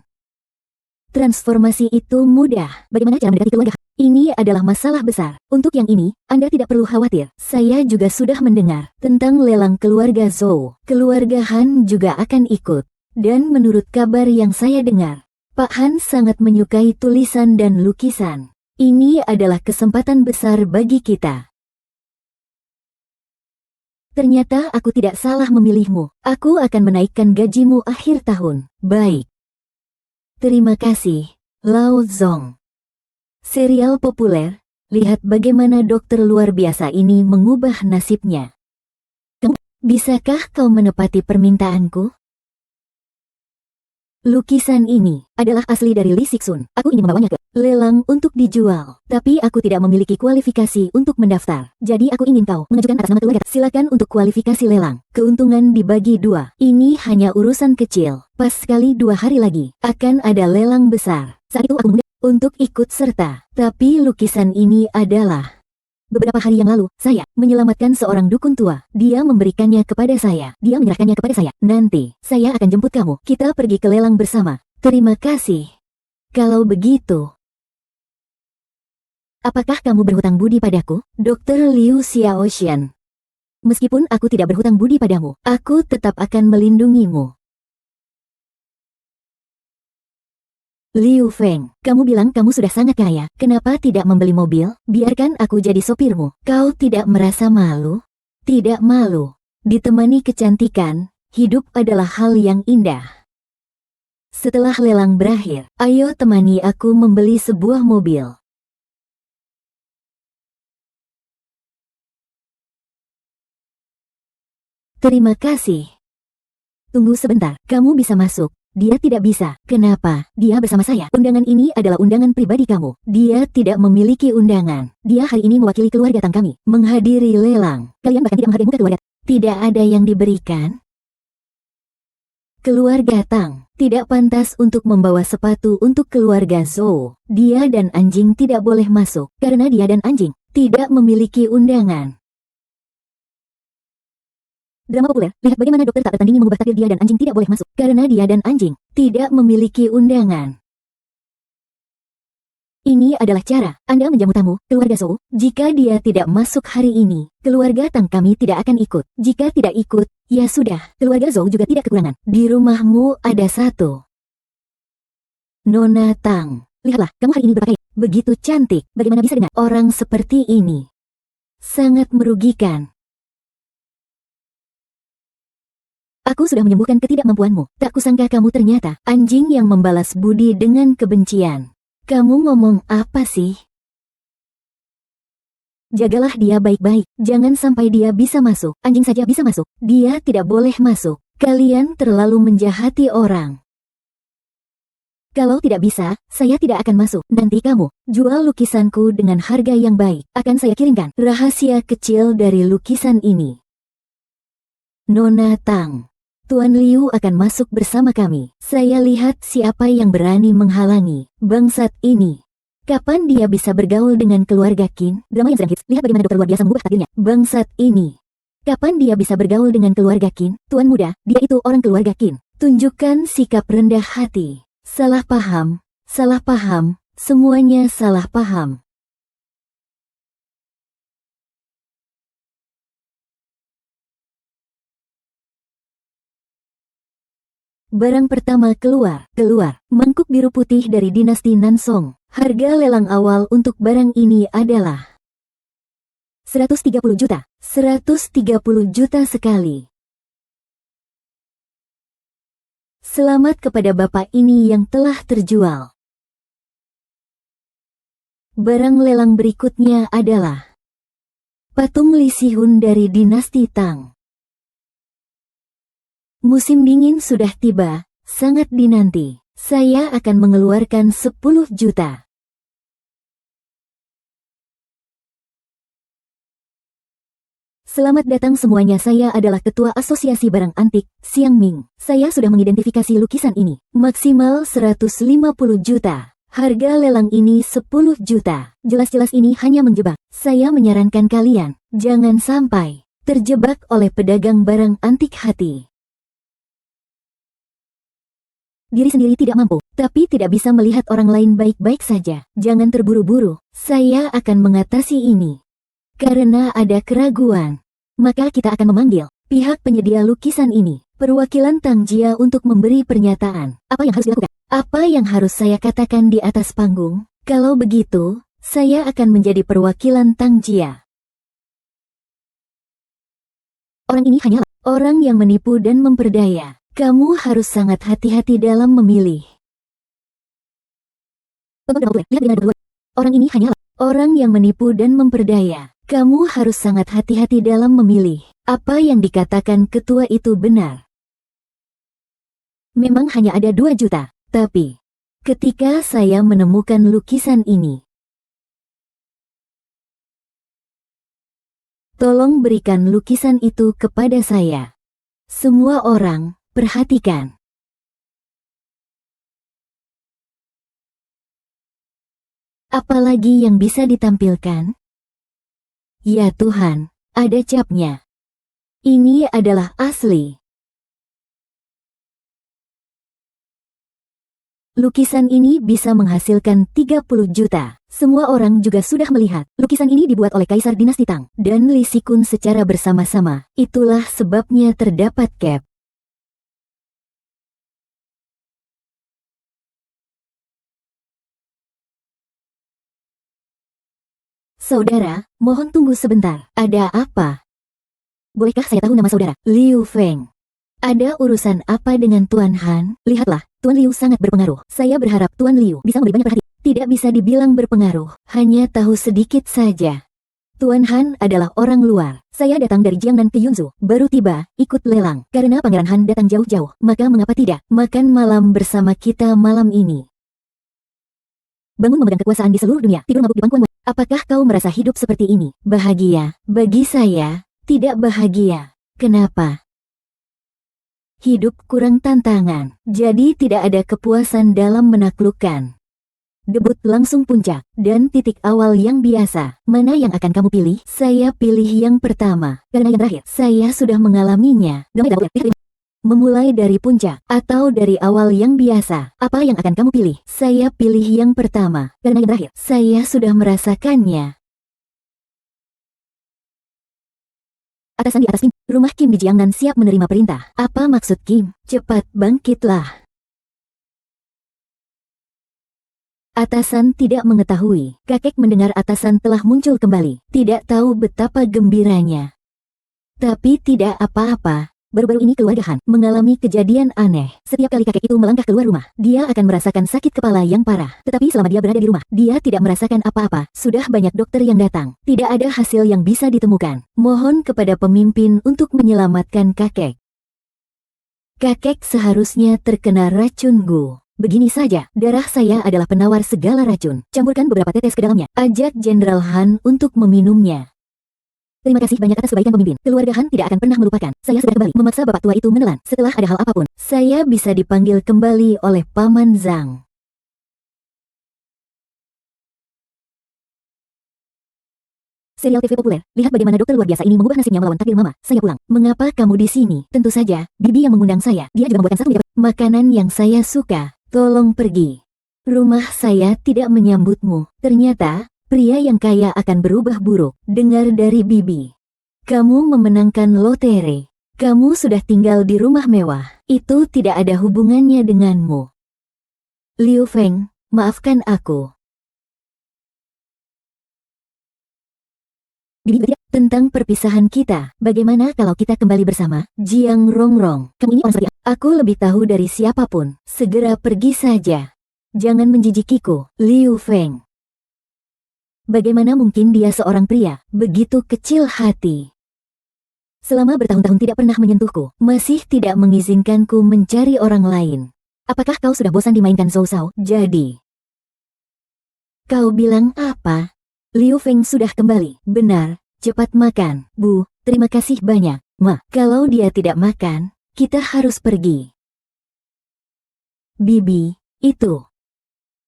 transformasi itu mudah. Bagaimana cara mendekati keluarga? Ini adalah masalah besar. Untuk yang ini, Anda tidak perlu khawatir. Saya juga sudah mendengar tentang lelang keluarga Zhou. Keluarga Han juga akan ikut. Dan menurut kabar yang saya dengar, Pak Han sangat menyukai tulisan dan lukisan. Ini adalah kesempatan besar bagi kita. Ternyata aku tidak salah memilihmu. Aku akan menaikkan gajimu akhir tahun. Baik. Terima kasih, Lao Zong. Serial populer, lihat bagaimana dokter luar biasa ini mengubah nasibnya. Bisakah kau menepati permintaanku? Lukisan ini adalah asli dari Li Sixun. Aku ingin membawanya ke lelang untuk dijual. Tapi aku tidak memiliki kualifikasi untuk mendaftar. Jadi aku ingin kau mengajukan atas nama keluarga. Silakan untuk kualifikasi lelang. Keuntungan dibagi 2. Ini hanya urusan kecil. Pas sekali 2 hari lagi, akan ada lelang besar. Saat itu aku mudah untuk ikut serta. Tapi lukisan ini adalah... Beberapa hari yang lalu, saya menyelamatkan seorang dukun tua. Dia memberikannya kepada saya. Dia menyerahkannya kepada saya. Nanti, saya akan jemput kamu. Kita pergi ke lelang bersama. Terima kasih. Kalau begitu, apakah kamu berhutang budi padaku, Dr. Liu Xiaoxian? Meskipun aku tidak berhutang budi padamu, aku tetap akan melindungimu. Liu Feng, kamu bilang kamu sudah sangat kaya, kenapa tidak membeli mobil? Biarkan aku jadi sopirmu. Kau tidak merasa malu? Tidak malu. Ditemani kecantikan, hidup adalah hal yang indah. Setelah lelang berakhir, ayo temani aku membeli sebuah mobil. Terima kasih. Tunggu sebentar, kamu bisa masuk. Dia tidak bisa. Kenapa? Dia bersama saya. Undangan ini adalah undangan pribadi kamu. Dia tidak memiliki undangan. Dia hari ini mewakili keluarga Tang kami menghadiri lelang. Kalian bahkan tidak menghargai muka keluarga. Tidak ada yang diberikan. Keluarga Tang tidak pantas untuk membawa sepatu untuk keluarga Zhou. Dia dan anjing tidak boleh masuk karena dia dan anjing tidak memiliki undangan. Drama populer, lihat bagaimana dokter tak tertandingi mengubah takdir. Dia dan anjing tidak boleh masuk, karena dia dan anjing tidak memiliki undangan. Ini adalah cara Anda menjamu tamu, keluarga Zhou. Jika dia tidak masuk hari ini, keluarga Tang kami tidak akan ikut. Jika tidak ikut, ya sudah, keluarga Zhou juga tidak kekurangan. Di rumahmu ada satu. Nona Tang, lihatlah, kamu hari ini berpakaian begitu cantik. Bagaimana bisa dengan orang seperti ini? Sangat merugikan. Aku sudah menyembuhkan ketidakmampuanmu. Tak kusangka kamu ternyata anjing yang membalas budi dengan kebencian. Kamu ngomong apa sih? Jagalah dia baik-baik. Jangan sampai dia bisa masuk. Anjing saja bisa masuk. Dia tidak boleh masuk. Kalian terlalu menjahati orang. Kalau tidak bisa, saya tidak akan masuk. Nanti kamu jual lukisanku dengan harga yang baik. Akan saya kirimkan rahasia kecil dari lukisan ini. Nona Tang, Tuan Liu akan masuk bersama kami. Saya lihat siapa yang berani menghalangi bangsat ini. Kapan dia bisa bergaul dengan keluarga Qin? Drama yang sedang hits. Lihat bagaimana dokter luar biasa mengubah takdirnya. Bangsat ini. Kapan dia bisa bergaul dengan keluarga Qin? Tuan muda, dia itu orang keluarga Qin. Tunjukkan sikap rendah hati. Salah paham, semuanya salah paham. Barang pertama keluar. Mangkuk biru putih dari dinasti Nansong. Harga lelang awal untuk barang ini adalah 130 juta. 130 juta sekali. Selamat kepada bapak ini yang telah terjual. Barang lelang berikutnya adalah patung Li Sihun dari dinasti Tang. Musim dingin sudah tiba, sangat dinanti. Saya akan mengeluarkan 10 juta. Selamat datang semuanya, saya adalah Ketua Asosiasi Barang Antik, Xiang Ming. Saya sudah mengidentifikasi lukisan ini. Maksimal 150 juta. Harga lelang ini 10 juta. Jelas-jelas ini hanya menjebak. Saya menyarankan kalian, jangan sampai terjebak oleh pedagang barang antik hati. Diri sendiri tidak mampu, tapi tidak bisa melihat orang lain baik-baik saja. Jangan terburu-buru. Saya akan mengatasi ini. Karena ada keraguan, maka kita akan memanggil pihak penyedia lukisan ini, perwakilan Tang Jia, untuk memberi pernyataan. Apa yang harus dilakukan? Apa yang harus saya katakan di atas panggung? Kalau begitu, saya akan menjadi perwakilan Tang Jia. Orang ini hanyalah orang yang menipu dan memperdaya. Kamu harus sangat hati-hati dalam memilih. Orang ini hanyalah orang yang menipu dan memperdaya. Kamu harus sangat hati-hati dalam memilih. Apa yang dikatakan ketua itu benar. Memang hanya ada 2 juta, tapi ketika saya menemukan lukisan ini, tolong berikan lukisan itu kepada saya. Semua orang, perhatikan. Apalagi yang bisa ditampilkan? Ya Tuhan, ada capnya. Ini adalah asli. Lukisan ini bisa menghasilkan 30 juta. Semua orang juga sudah melihat. Lukisan ini dibuat oleh Kaisar Dinasti Tang dan Li Sikun secara bersama-sama. Itulah sebabnya terdapat cap. Saudara, mohon tunggu sebentar. Ada apa? Bolehkah saya tahu nama saudara? Liu Feng. Ada urusan apa dengan Tuan Han? Lihatlah, Tuan Liu sangat berpengaruh. Saya berharap Tuan Liu bisa memberi banyak perhatian. Tidak bisa dibilang berpengaruh, hanya tahu sedikit saja. Tuan Han adalah orang luar. Saya datang dari Jiangnan ke Yunzhou, baru tiba, ikut lelang. Karena Pangeran Han datang jauh-jauh, maka mengapa tidak makan malam bersama kita malam ini? Bangun memegang kekuasaan di seluruh dunia, tidur mabuk di pangkuan. Apakah kau merasa hidup seperti ini bahagia? Bagi saya, tidak bahagia. Kenapa? Hidup kurang tantangan, jadi tidak ada kepuasan dalam menaklukkan. Debut langsung puncak, dan titik awal yang biasa. Mana yang akan kamu pilih? Saya pilih yang pertama, karena yang terakhir, saya sudah mengalaminya. Memulai dari puncak, atau dari awal yang biasa. Apa yang akan kamu pilih? Saya pilih yang pertama, karena yang terakhir, saya sudah merasakannya. Atasan di atas Kim, rumah Kim di Jiangnan siap menerima perintah. Apa maksud Kim? Cepat bangkitlah. Atasan tidak mengetahui. Kakek mendengar atasan telah muncul kembali. Tidak tahu betapa gembiranya. Tapi tidak apa-apa. Baru-baru ini keluarga Han mengalami kejadian aneh. Setiap kali kakek itu melangkah keluar rumah, dia akan merasakan sakit kepala yang parah. Tetapi selama dia berada di rumah, dia tidak merasakan apa-apa. Sudah banyak dokter yang datang. Tidak ada hasil yang bisa ditemukan. Mohon kepada pemimpin untuk menyelamatkan kakek. Kakek seharusnya terkena racun Gu. Begini saja, darah saya adalah penawar segala racun. Campurkan beberapa tetes ke dalamnya. Ajak Jenderal Han untuk meminumnya. Terima kasih banyak atas kebaikan pemimpin. Keluarga Han tidak akan pernah melupakan. Saya segera kembali memaksa bapak tua itu menelan. Setelah ada hal apapun, saya bisa dipanggil kembali oleh Paman Zhang. Serial TV populer. Lihat bagaimana dokter luar biasa ini mengubah nasibnya melawan takdir mama. Saya pulang. Mengapa kamu di sini? Tentu saja, Bibi yang mengundang saya. Dia juga membuatkan satu makanan yang saya suka. Tolong pergi. Rumah saya tidak menyambutmu. Ternyata pria yang kaya akan berubah buruk. Dengar dari Bibi. Kamu memenangkan lotre. Kamu sudah tinggal di rumah mewah. Itu tidak ada hubungannya denganmu. Liu Feng, maafkan aku. Tentang perpisahan kita, bagaimana kalau kita kembali bersama? Jiang Rongrong, kamu ini orang seperti aku lebih tahu dari siapapun. Segera pergi saja. Jangan menjijikiku, Liu Feng. Bagaimana mungkin dia seorang pria, begitu kecil hati? Selama bertahun-tahun tidak pernah menyentuhku, masih tidak mengizinkanku mencari orang lain. Apakah kau sudah bosan dimainkan Zhou Shao? Jadi, kau bilang apa? Liu Feng sudah kembali, benar. Cepat makan, Bu. Terima kasih banyak. Ma, kalau dia tidak makan, kita harus pergi. Bibi, itu.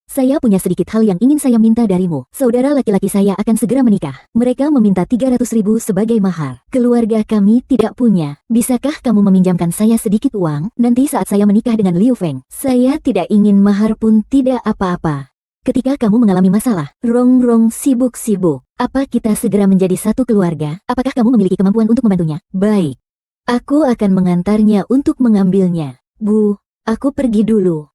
Saya punya sedikit hal yang ingin saya minta darimu. Saudara laki-laki saya akan segera menikah. Mereka meminta 300.000 sebagai mahar. Keluarga kami tidak punya. Bisakah kamu meminjamkan saya sedikit uang? Nanti saat saya menikah dengan Liu Feng, saya tidak ingin mahar pun tidak apa-apa. Ketika kamu mengalami masalah, Rongrong sibuk-sibuk. Apa kita segera menjadi satu keluarga? Apakah kamu memiliki kemampuan untuk membantunya? Baik. Aku akan mengantarnya untuk mengambilnya. Bu, aku pergi dulu.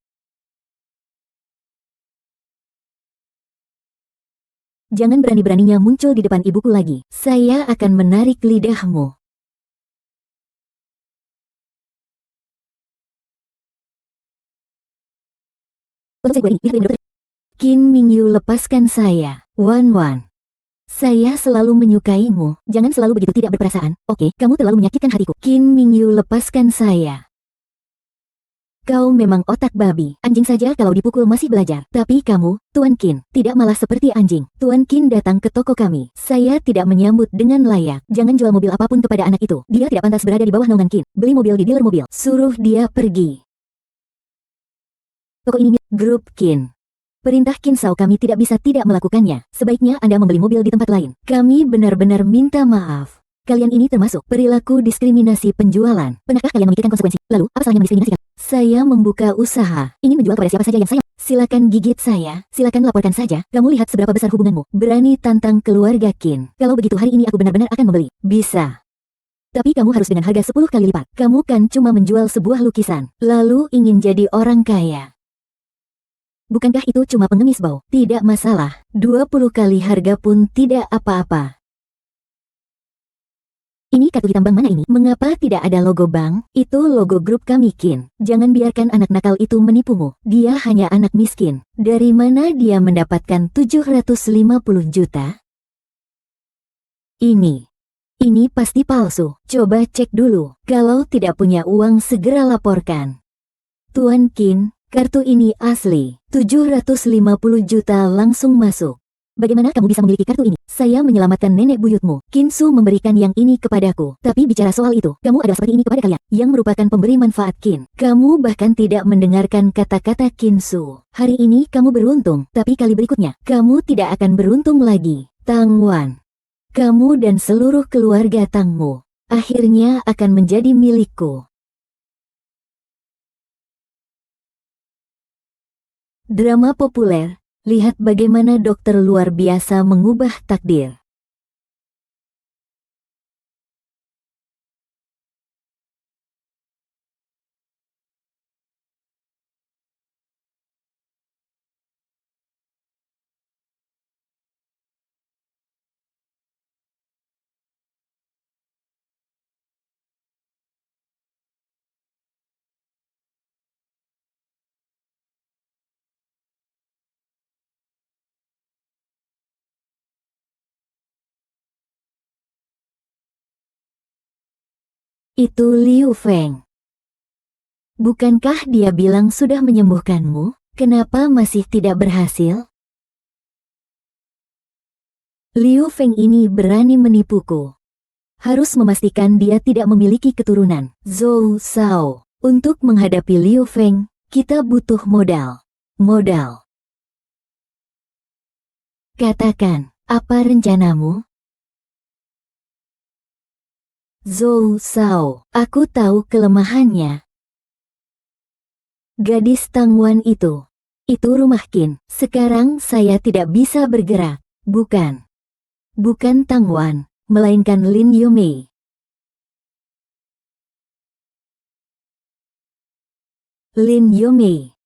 Jangan berani-beraninya muncul di depan ibuku lagi. Saya akan menarik lidahmu. Qin Mingyu, lepaskan saya. Wan Wan. Saya selalu menyukaimu. Jangan selalu begitu tidak berperasaan. Oke, kamu terlalu menyakitkan hatiku. Qin Mingyu, lepaskan saya. Kau memang otak babi. Anjing saja kalau dipukul masih belajar. Tapi kamu, Tuan Qin, tidak malah seperti anjing. Tuan Qin datang ke toko kami. Saya tidak menyambut dengan layak. Jangan jual mobil apapun kepada anak itu. Dia tidak pantas berada di bawah naungan Qin. Beli mobil di dealer mobil. Suruh dia pergi. Toko ini grup Qin. Perintah Qin Shao kami tidak bisa tidak melakukannya. Sebaiknya Anda membeli mobil di tempat lain. Kami benar-benar minta maaf. Kalian ini termasuk perilaku diskriminasi penjualan. Pernahkah kalian memikirkan konsekuensi? Lalu, apa salahnya mendiskriminasikan? Saya membuka usaha. Ingin menjual kepada siapa saja yang saya. Silakan gigit saya. Silakan laporkan saja. Kamu lihat seberapa besar hubunganmu. Berani tantang keluarga Qin. Kalau begitu hari ini aku benar-benar akan membeli. Bisa. Tapi kamu harus dengan harga 10 kali lipat. Kamu kan cuma menjual sebuah lukisan. Lalu ingin jadi orang kaya. Bukankah itu cuma pengemis bau? Tidak masalah. 20 kali harga pun tidak apa-apa. Ini kartu hitam bank mana ini? Mengapa tidak ada logo bank? Itu logo grup kami Qin. Jangan biarkan anak nakal itu menipumu. Dia hanya anak miskin. Dari mana dia mendapatkan 750 juta? Ini pasti palsu. Coba cek dulu. Kalau tidak punya uang segera laporkan. Tuan Qin, kartu ini asli. 750 juta langsung masuk. Bagaimana kamu bisa memiliki kartu ini? Saya menyelamatkan nenek buyutmu. Qin Su memberikan yang ini kepadaku. Tapi bicara soal itu, kamu adalah seperti ini kepada kalian, yang merupakan pemberi manfaat Qin. Kamu bahkan tidak mendengarkan kata-kata Qin Su. Hari ini kamu beruntung, tapi kali berikutnya, kamu tidak akan beruntung lagi. Tang Wan. Kamu dan seluruh keluarga Tangmu akhirnya akan menjadi milikku. Drama populer, lihat bagaimana dokter luar biasa mengubah takdir. Itu Liu Feng. Bukankah dia bilang sudah menyembuhkanmu? Kenapa masih tidak berhasil? Liu Feng ini berani menipuku. Harus memastikan dia tidak memiliki keturunan. Zhou Shao. Untuk menghadapi Liu Feng, kita butuh modal. Modal. Katakan, apa rencanamu? Zhou Shao, aku tahu kelemahannya. Gadis Tang Wan itu rumah Qin. Sekarang saya tidak bisa bergerak. Bukan Tang Wan, melainkan Lin Yumei. Lin Yomei.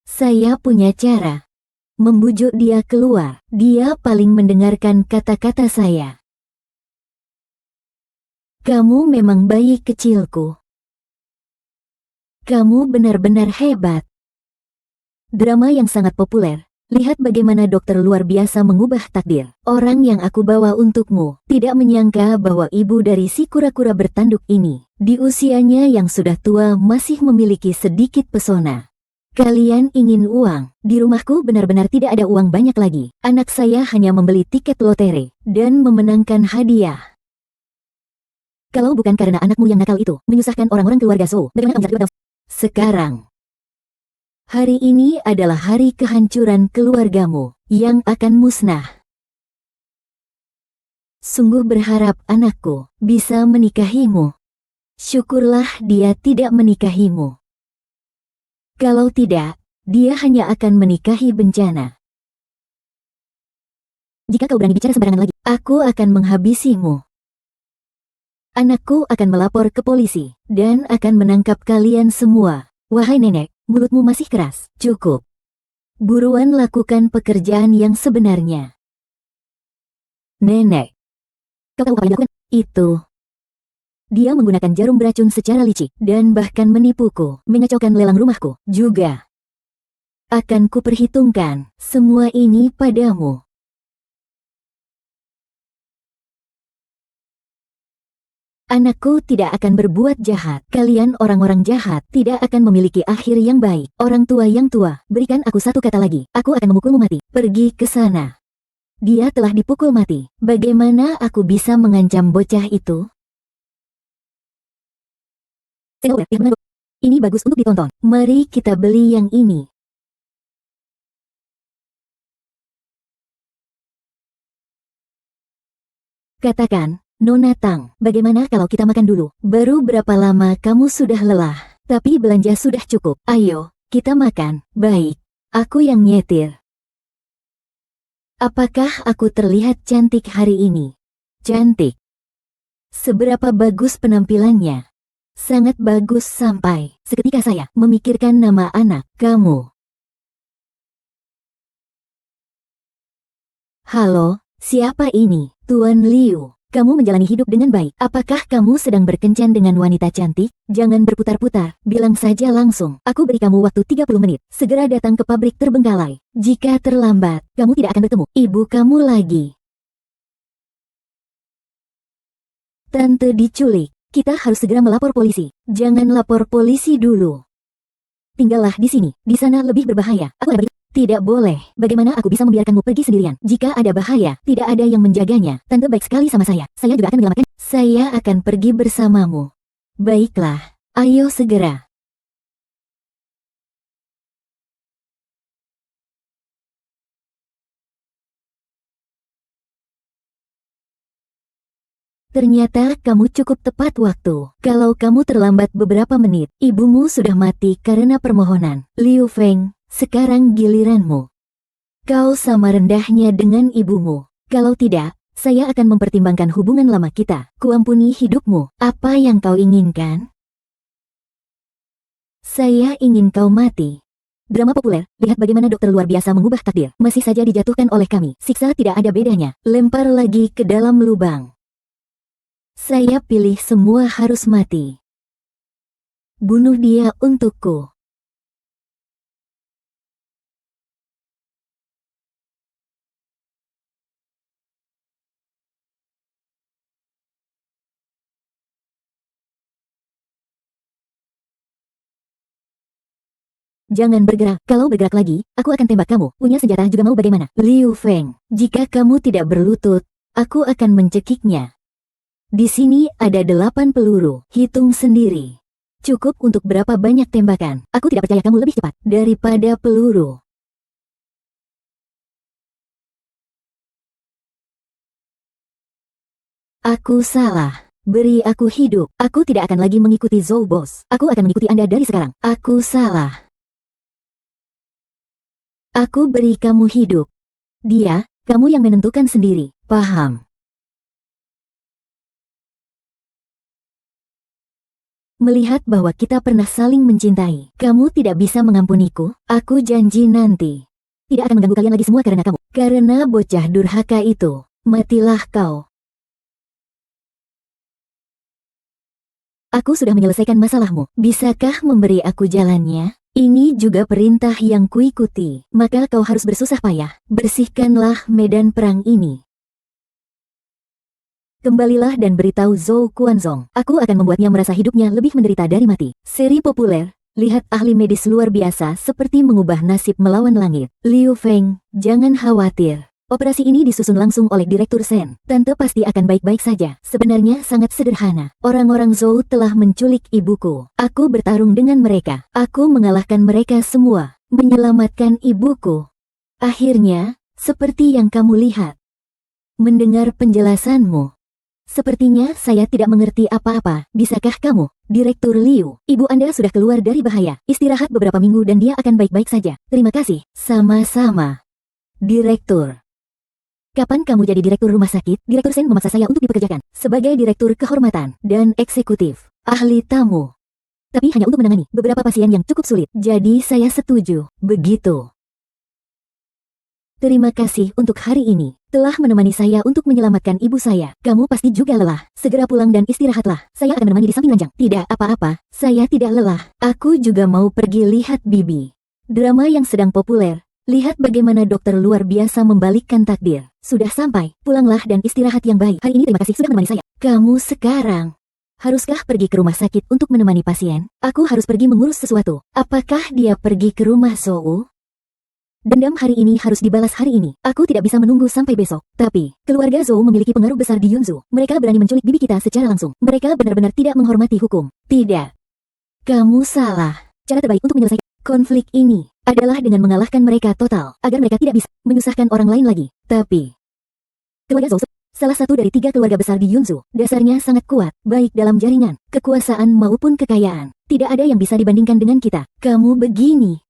Saya punya cara. Membujuk dia keluar. Dia paling mendengarkan kata-kata saya. Kamu memang bayi kecilku. Kamu benar-benar hebat. Drama yang sangat populer. Lihat bagaimana dokter luar biasa mengubah takdir. Orang yang aku bawa untukmu tidak menyangka bahwa ibu dari si kura-kura bertanduk ini, di usianya yang sudah tua masih memiliki sedikit pesona. Kalian ingin uang? Di rumahku benar-benar tidak ada uang banyak lagi. Anak saya hanya membeli tiket lotre dan memenangkan hadiah. Kalau bukan karena anakmu yang nakal itu menyusahkan orang-orang keluarga Zhou, bagaimana kamu bisa? Sekarang, hari ini adalah hari kehancuran keluargamu yang akan musnah. Sungguh berharap anakku bisa menikahimu. Syukurlah dia tidak menikahimu. Kalau tidak, dia hanya akan menikahi bencana. Jika kau berani bicara sembarangan lagi, aku akan menghabisimu. Anakku akan melapor ke polisi dan akan menangkap kalian semua. Wahai nenek, mulutmu masih keras. Cukup. Buruan lakukan pekerjaan yang sebenarnya. Nenek, kau tahu apa yang dilakukan? Itu. Dia menggunakan jarum beracun secara licik dan bahkan menipuku, mengacaukan lelang rumahku juga. Akan kuperhitungkan semua ini padamu. Anakku tidak akan berbuat jahat. Kalian orang-orang jahat tidak akan memiliki akhir yang baik. Orang tua yang tua, berikan aku satu kata lagi. Aku akan memukulmu mati. Pergi ke sana. Dia telah dipukul mati. Bagaimana aku bisa mengancam bocah itu? Ini bagus untuk ditonton. Mari kita beli yang ini. Katakan, Nona Tang, bagaimana kalau kita makan dulu? Baru berapa lama kamu sudah lelah? Tapi belanja sudah cukup. Ayo, kita makan. Baik, aku yang nyetir. Apakah aku terlihat cantik hari ini? Cantik. Seberapa bagus penampilannya? Sangat bagus sampai seketika saya memikirkan nama anak kamu. Halo, siapa ini? Tuan Liu, kamu menjalani hidup dengan baik. Apakah kamu sedang berkencan dengan wanita cantik? Jangan berputar-putar, bilang saja langsung. Aku beri kamu waktu 30 menit. Segera datang ke pabrik terbengkalai. Jika terlambat, kamu tidak akan bertemu ibu kamu lagi. Tante diculik. Kita harus segera melapor polisi. Jangan lapor polisi dulu. Tinggallah di sini. Di sana lebih berbahaya. Aku ada Tidak boleh. Bagaimana aku bisa membiarkanmu pergi sendirian? Jika ada bahaya, tidak ada yang menjaganya. Tante baik sekali sama saya. Saya juga akan menyelamatkan. Saya akan pergi bersamamu. Baiklah. Ayo segera. Ternyata kamu cukup tepat waktu. Kalau kamu terlambat beberapa menit, ibumu sudah mati karena permohonan. Liu Feng, sekarang giliranmu. Kau sama rendahnya dengan ibumu. Kalau tidak, saya akan mempertimbangkan hubungan lama kita. Kuampuni hidupmu. Apa yang kau inginkan? Saya ingin kau mati. Drama populer, lihat bagaimana dokter luar biasa mengubah takdir. Masih saja dijatuhkan oleh kami. Siksa tidak ada bedanya. Lempar lagi ke dalam lubang. Saya pilih semua harus mati. Bunuh dia untukku. Jangan bergerak. Kalau bergerak lagi, aku akan tembak kamu. Punya senjata juga mau bagaimana? Liu Feng, jika kamu tidak berlutut, aku akan mencekiknya. Di sini ada 8 peluru. Hitung sendiri. Cukup untuk berapa banyak tembakan. Aku tidak percaya kamu lebih cepat daripada peluru. Aku salah. Beri aku hidup. Aku tidak akan lagi mengikuti Zhou Boss. Aku akan mengikuti Anda dari sekarang. Aku salah. Aku beri kamu hidup. Dia, kamu yang menentukan sendiri. Paham? Melihat bahwa kita pernah saling mencintai, kamu tidak bisa mengampuniku. Aku janji nanti tidak akan mengganggu kalian lagi semua karena kamu. Karena bocah durhaka itu. Matilah kau. Aku sudah menyelesaikan masalahmu. Bisakah memberi aku jalannya? Ini juga perintah yang kuikuti. Maka kau harus bersusah payah. Bersihkanlah medan perang ini. Kembalilah dan beritahu Zhou Kuanzong. Aku akan membuatnya merasa hidupnya lebih menderita dari mati. Seri populer. Lihat ahli medis luar biasa seperti mengubah nasib melawan langit. Liu Feng, jangan khawatir. Operasi ini disusun langsung oleh Direktur Shen. Tante pasti akan baik-baik saja. Sebenarnya sangat sederhana. Orang-orang Zhou telah menculik ibuku. Aku bertarung dengan mereka. Aku mengalahkan mereka semua. Menyelamatkan ibuku. Akhirnya, seperti yang kamu lihat. Mendengar penjelasanmu. Sepertinya saya tidak mengerti apa-apa. Bisakah kamu, Direktur Liu? Ibu Anda sudah keluar dari bahaya. Istirahat beberapa minggu dan dia akan baik-baik saja. Terima kasih. Sama-sama. Direktur. Kapan kamu jadi direktur rumah sakit? Direktur Shen memaksa saya untuk dipekerjakan sebagai direktur kehormatan dan eksekutif. Ahli tamu. Tapi hanya untuk menangani beberapa pasien yang cukup sulit. Jadi saya setuju. Begitu. Terima kasih untuk hari ini. Telah menemani saya untuk menyelamatkan ibu saya. Kamu pasti juga lelah. Segera pulang dan istirahatlah. Saya akan menemani di samping ranjang. Tidak apa-apa. Saya tidak lelah. Aku juga mau pergi lihat Bibi. Drama yang sedang populer. Lihat bagaimana dokter luar biasa membalikkan takdir. Sudah sampai. Pulanglah dan istirahat yang baik. Hari ini terima kasih sudah menemani saya. Kamu sekarang. Haruskah pergi ke rumah sakit untuk menemani pasien? Aku harus pergi mengurus sesuatu. Apakah dia pergi ke rumah Zhou? Dendam hari ini harus dibalas hari ini. Aku tidak bisa menunggu sampai besok. Tapi, keluarga Zhou memiliki pengaruh besar di Yunzu. Mereka berani menculik bibi kita secara langsung. Mereka benar-benar tidak menghormati hukum. Tidak. Kamu salah. Cara terbaik untuk menyelesaikan konflik ini adalah dengan mengalahkan mereka total, agar mereka tidak bisa menyusahkan orang lain lagi. Tapi, keluarga Zhou, salah satu dari 3 keluarga besar di Yunzu, dasarnya sangat kuat, baik dalam jaringan, kekuasaan maupun kekayaan. Tidak ada yang bisa dibandingkan dengan kita. Kamu begini.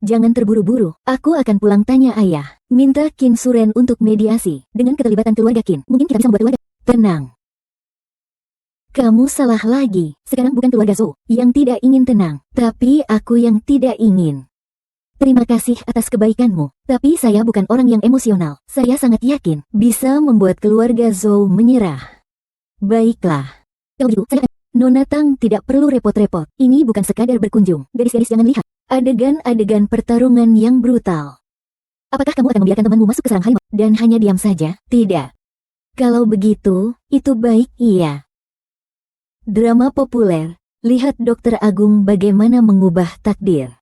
Jangan terburu-buru, aku akan pulang tanya ayah. Minta Qin Suren untuk mediasi. Dengan keterlibatan keluarga Qin, mungkin kita bisa membuat keluarga. Tenang. Kamu salah lagi. Sekarang bukan keluarga Zhou yang tidak ingin tenang, tapi aku yang tidak ingin. Terima kasih atas kebaikanmu, tapi saya bukan orang yang emosional. Saya sangat yakin bisa membuat keluarga Zhou menyerah. Baiklah. Kalau gitu, saya akan... Nona Tang tidak perlu repot-repot. Ini bukan sekadar berkunjung. Gadis-gadis jangan lihat. Adegan-adegan pertarungan yang brutal. Apakah kamu akan membiarkan temanmu masuk ke sarang harimau dan hanya diam saja? Tidak. Kalau begitu, itu baik iya. Drama populer. Lihat Dokter Agung bagaimana mengubah takdir.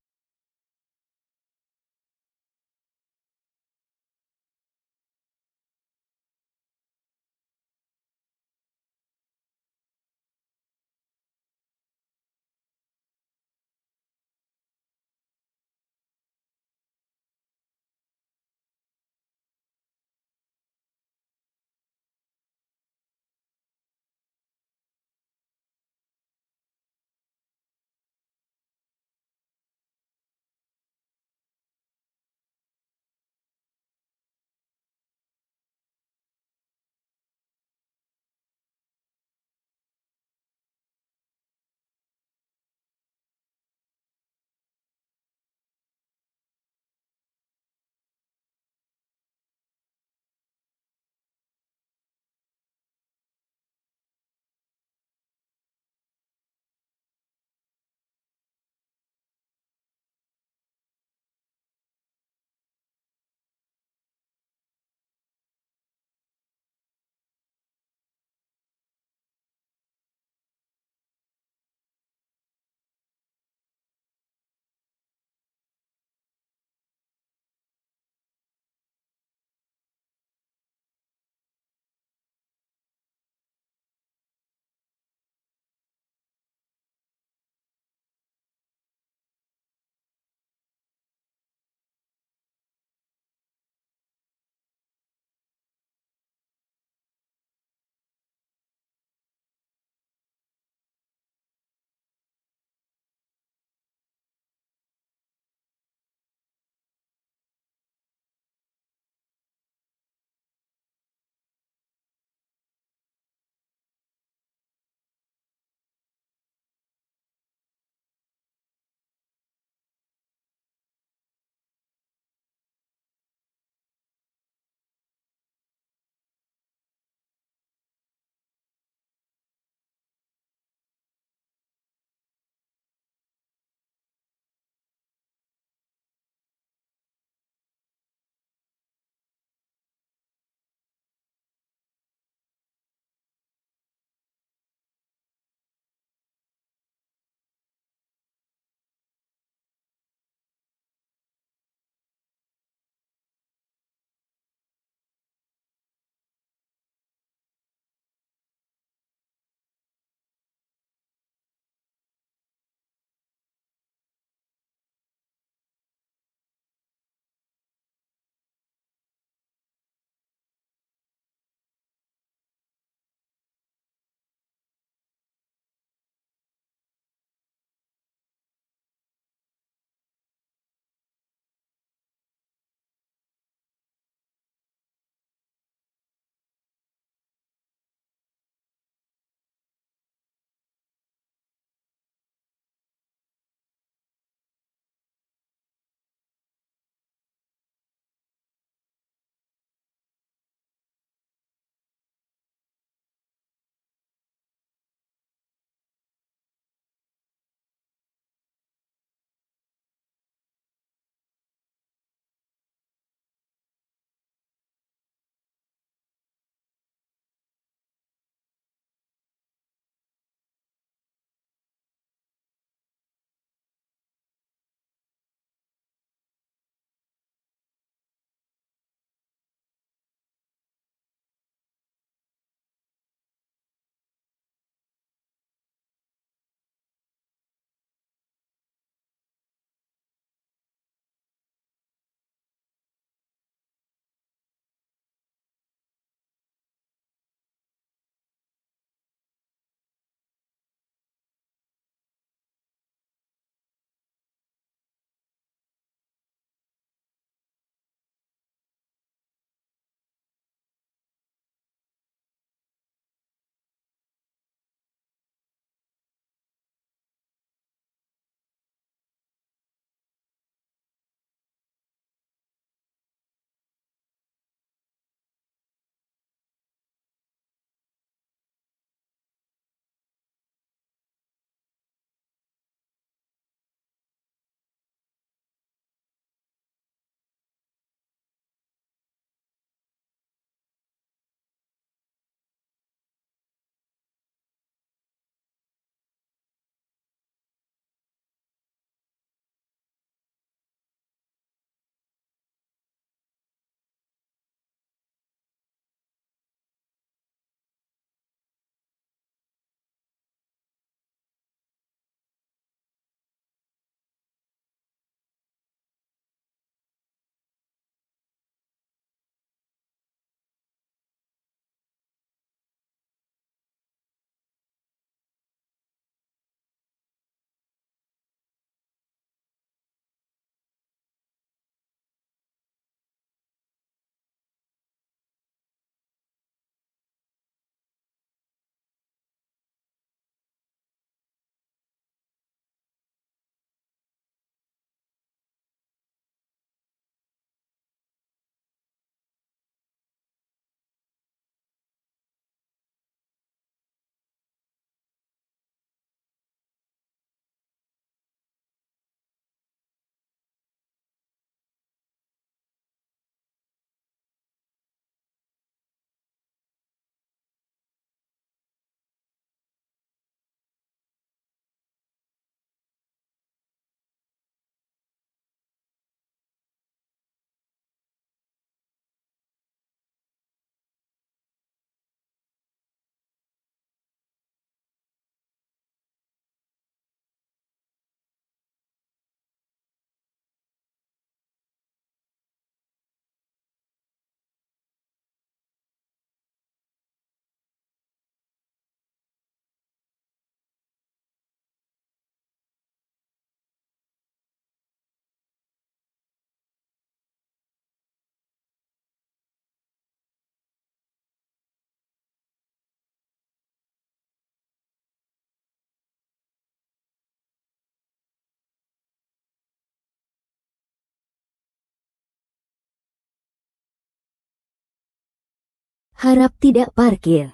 Harap tidak parkir.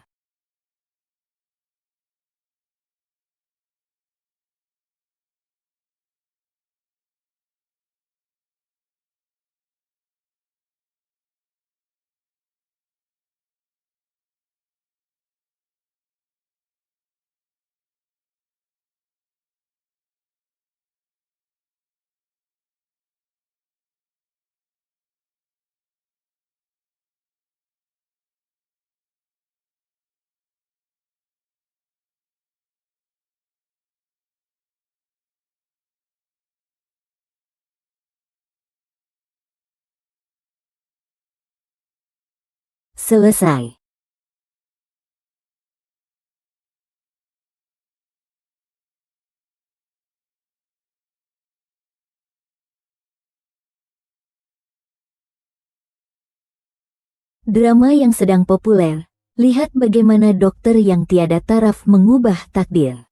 Selesai. Drama yang sedang populer. Lihat bagaimana dokter yang tiada taraf mengubah takdir.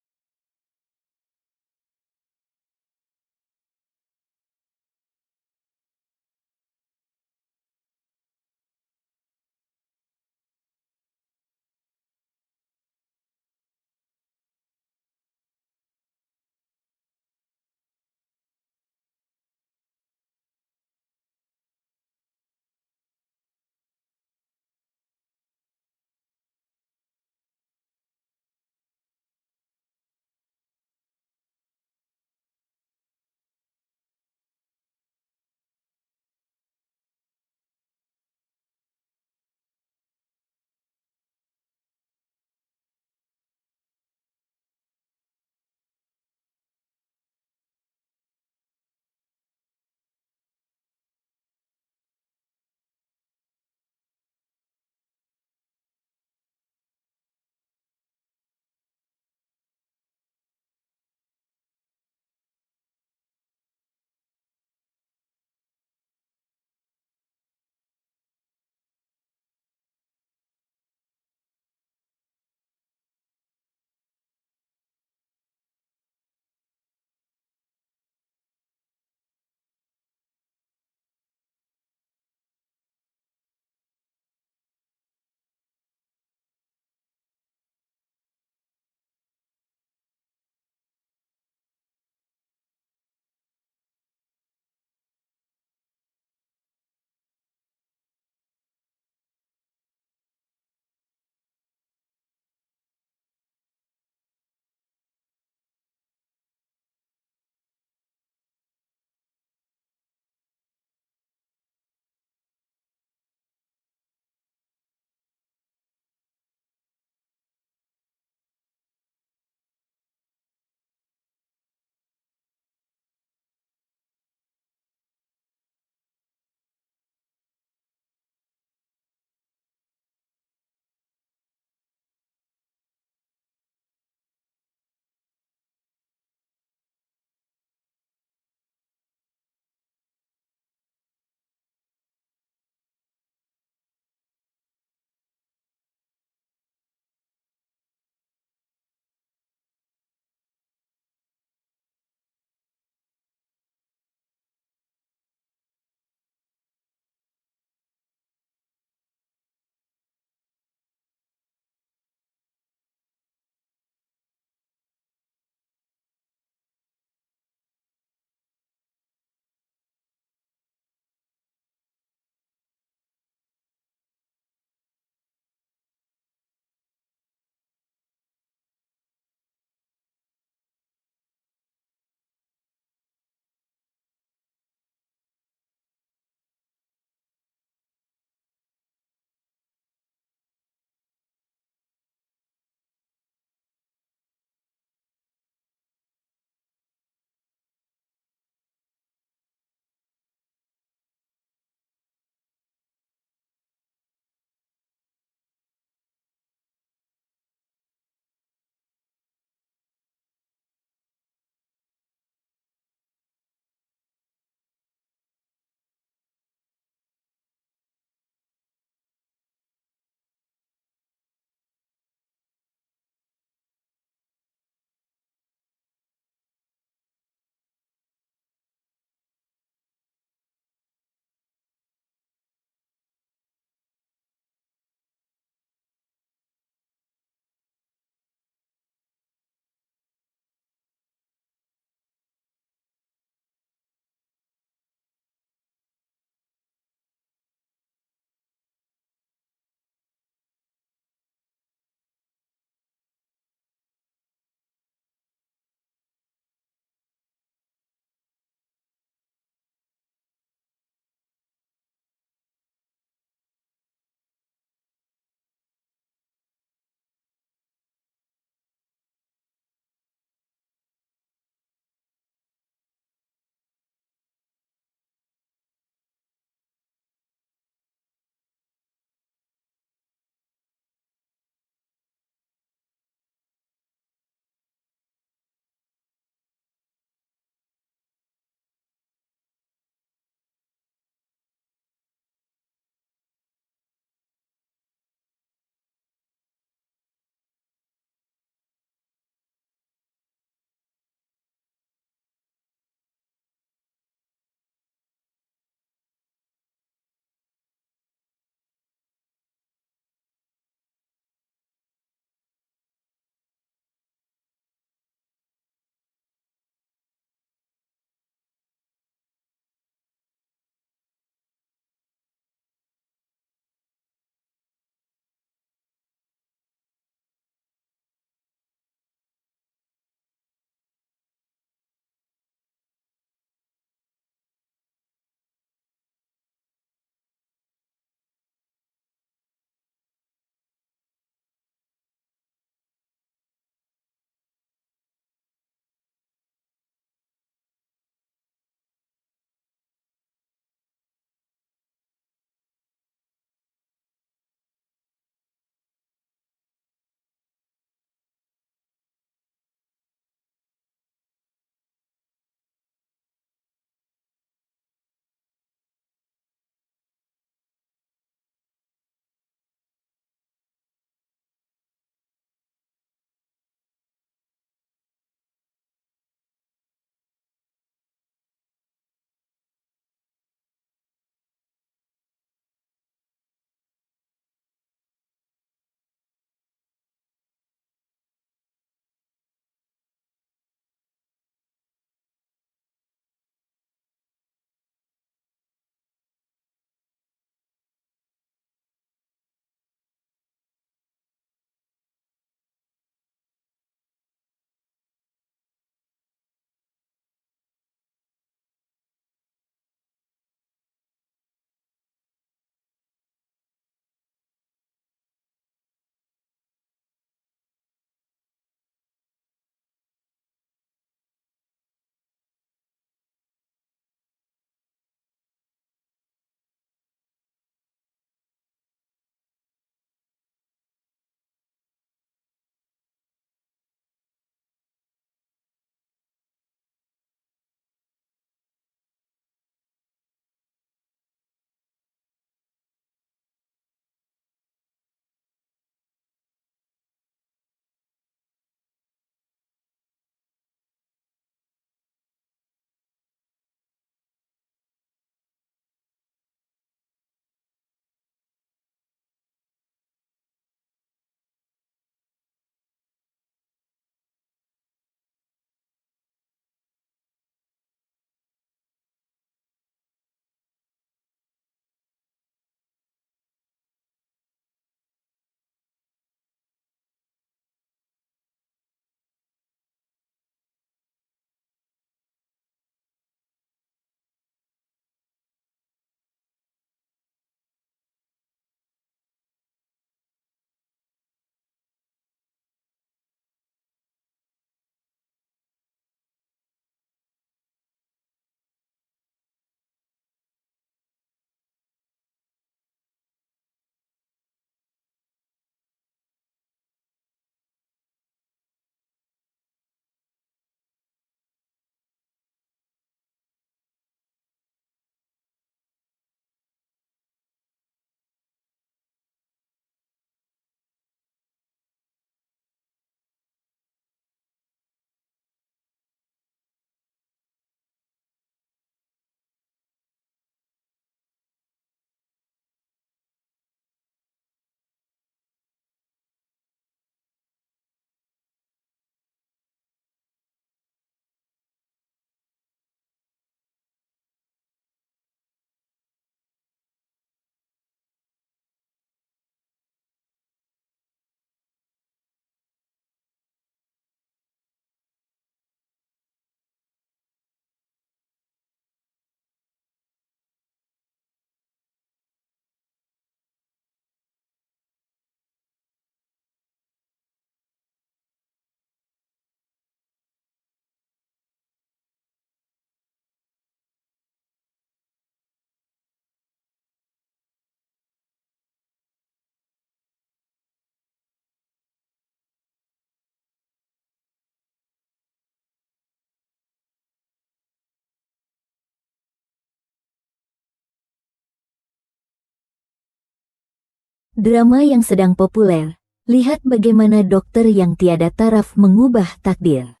Drama yang sedang populer. Lihat bagaimana dokter yang tiada taraf mengubah takdir.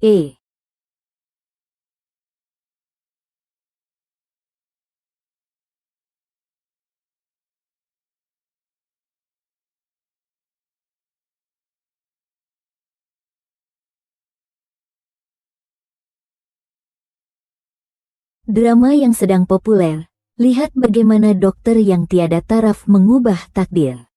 E. Drama yang sedang populer. Lihat bagaimana dokter yang tiada taraf mengubah takdir.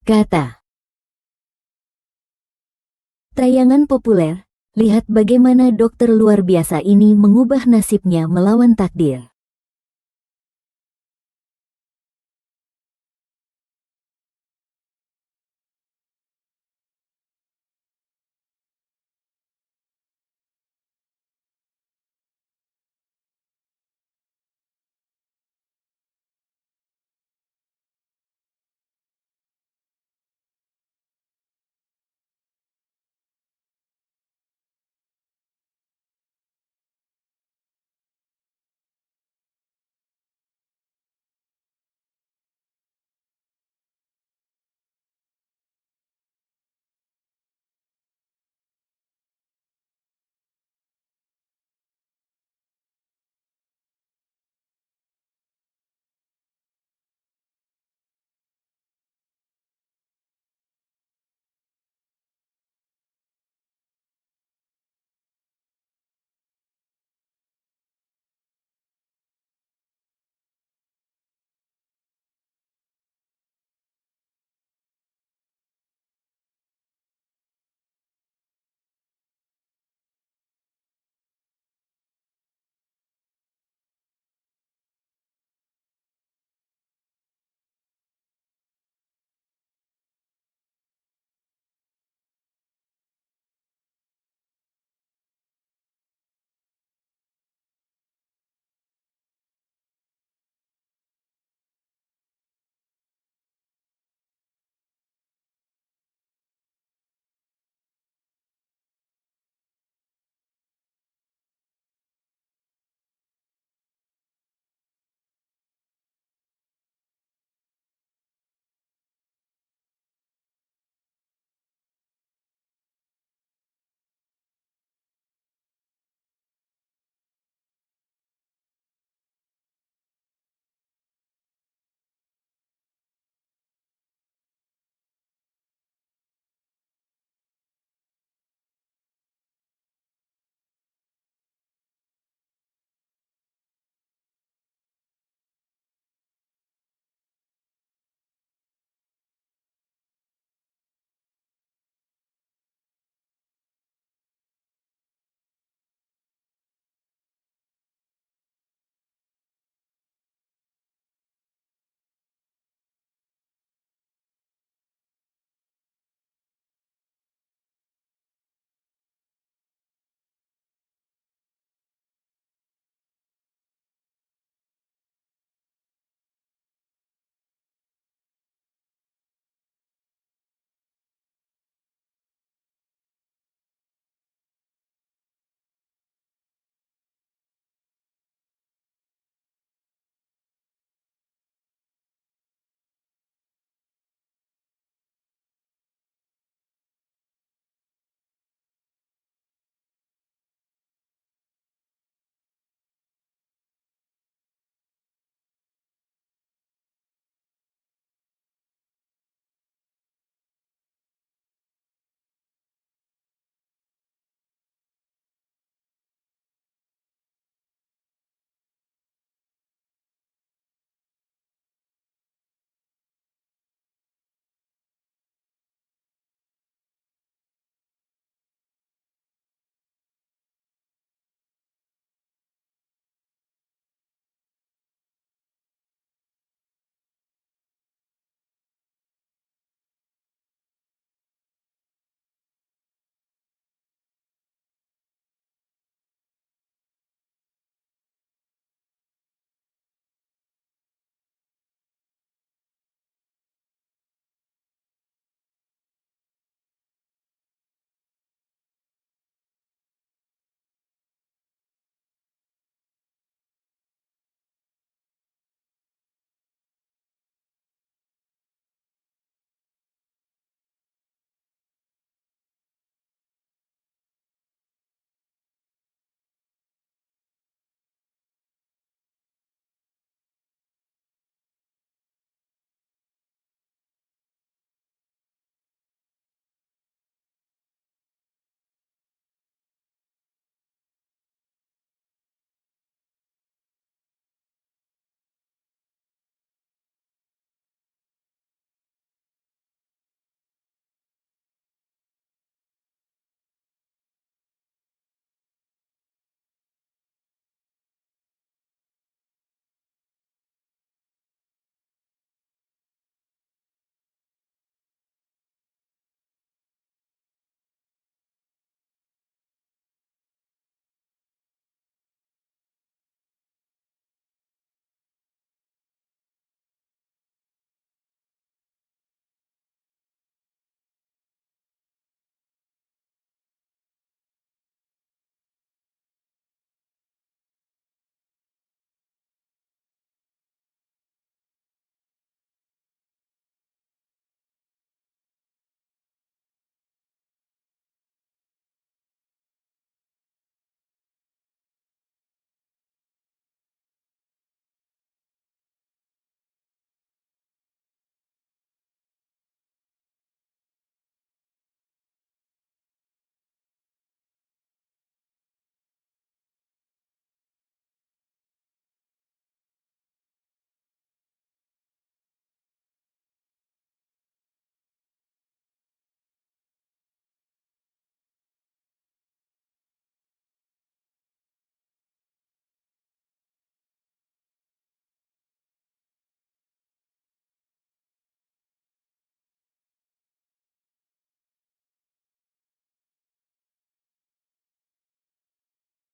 Kata. Tayangan populer. Lihat bagaimana dokter luar biasa ini mengubah nasibnya melawan takdir.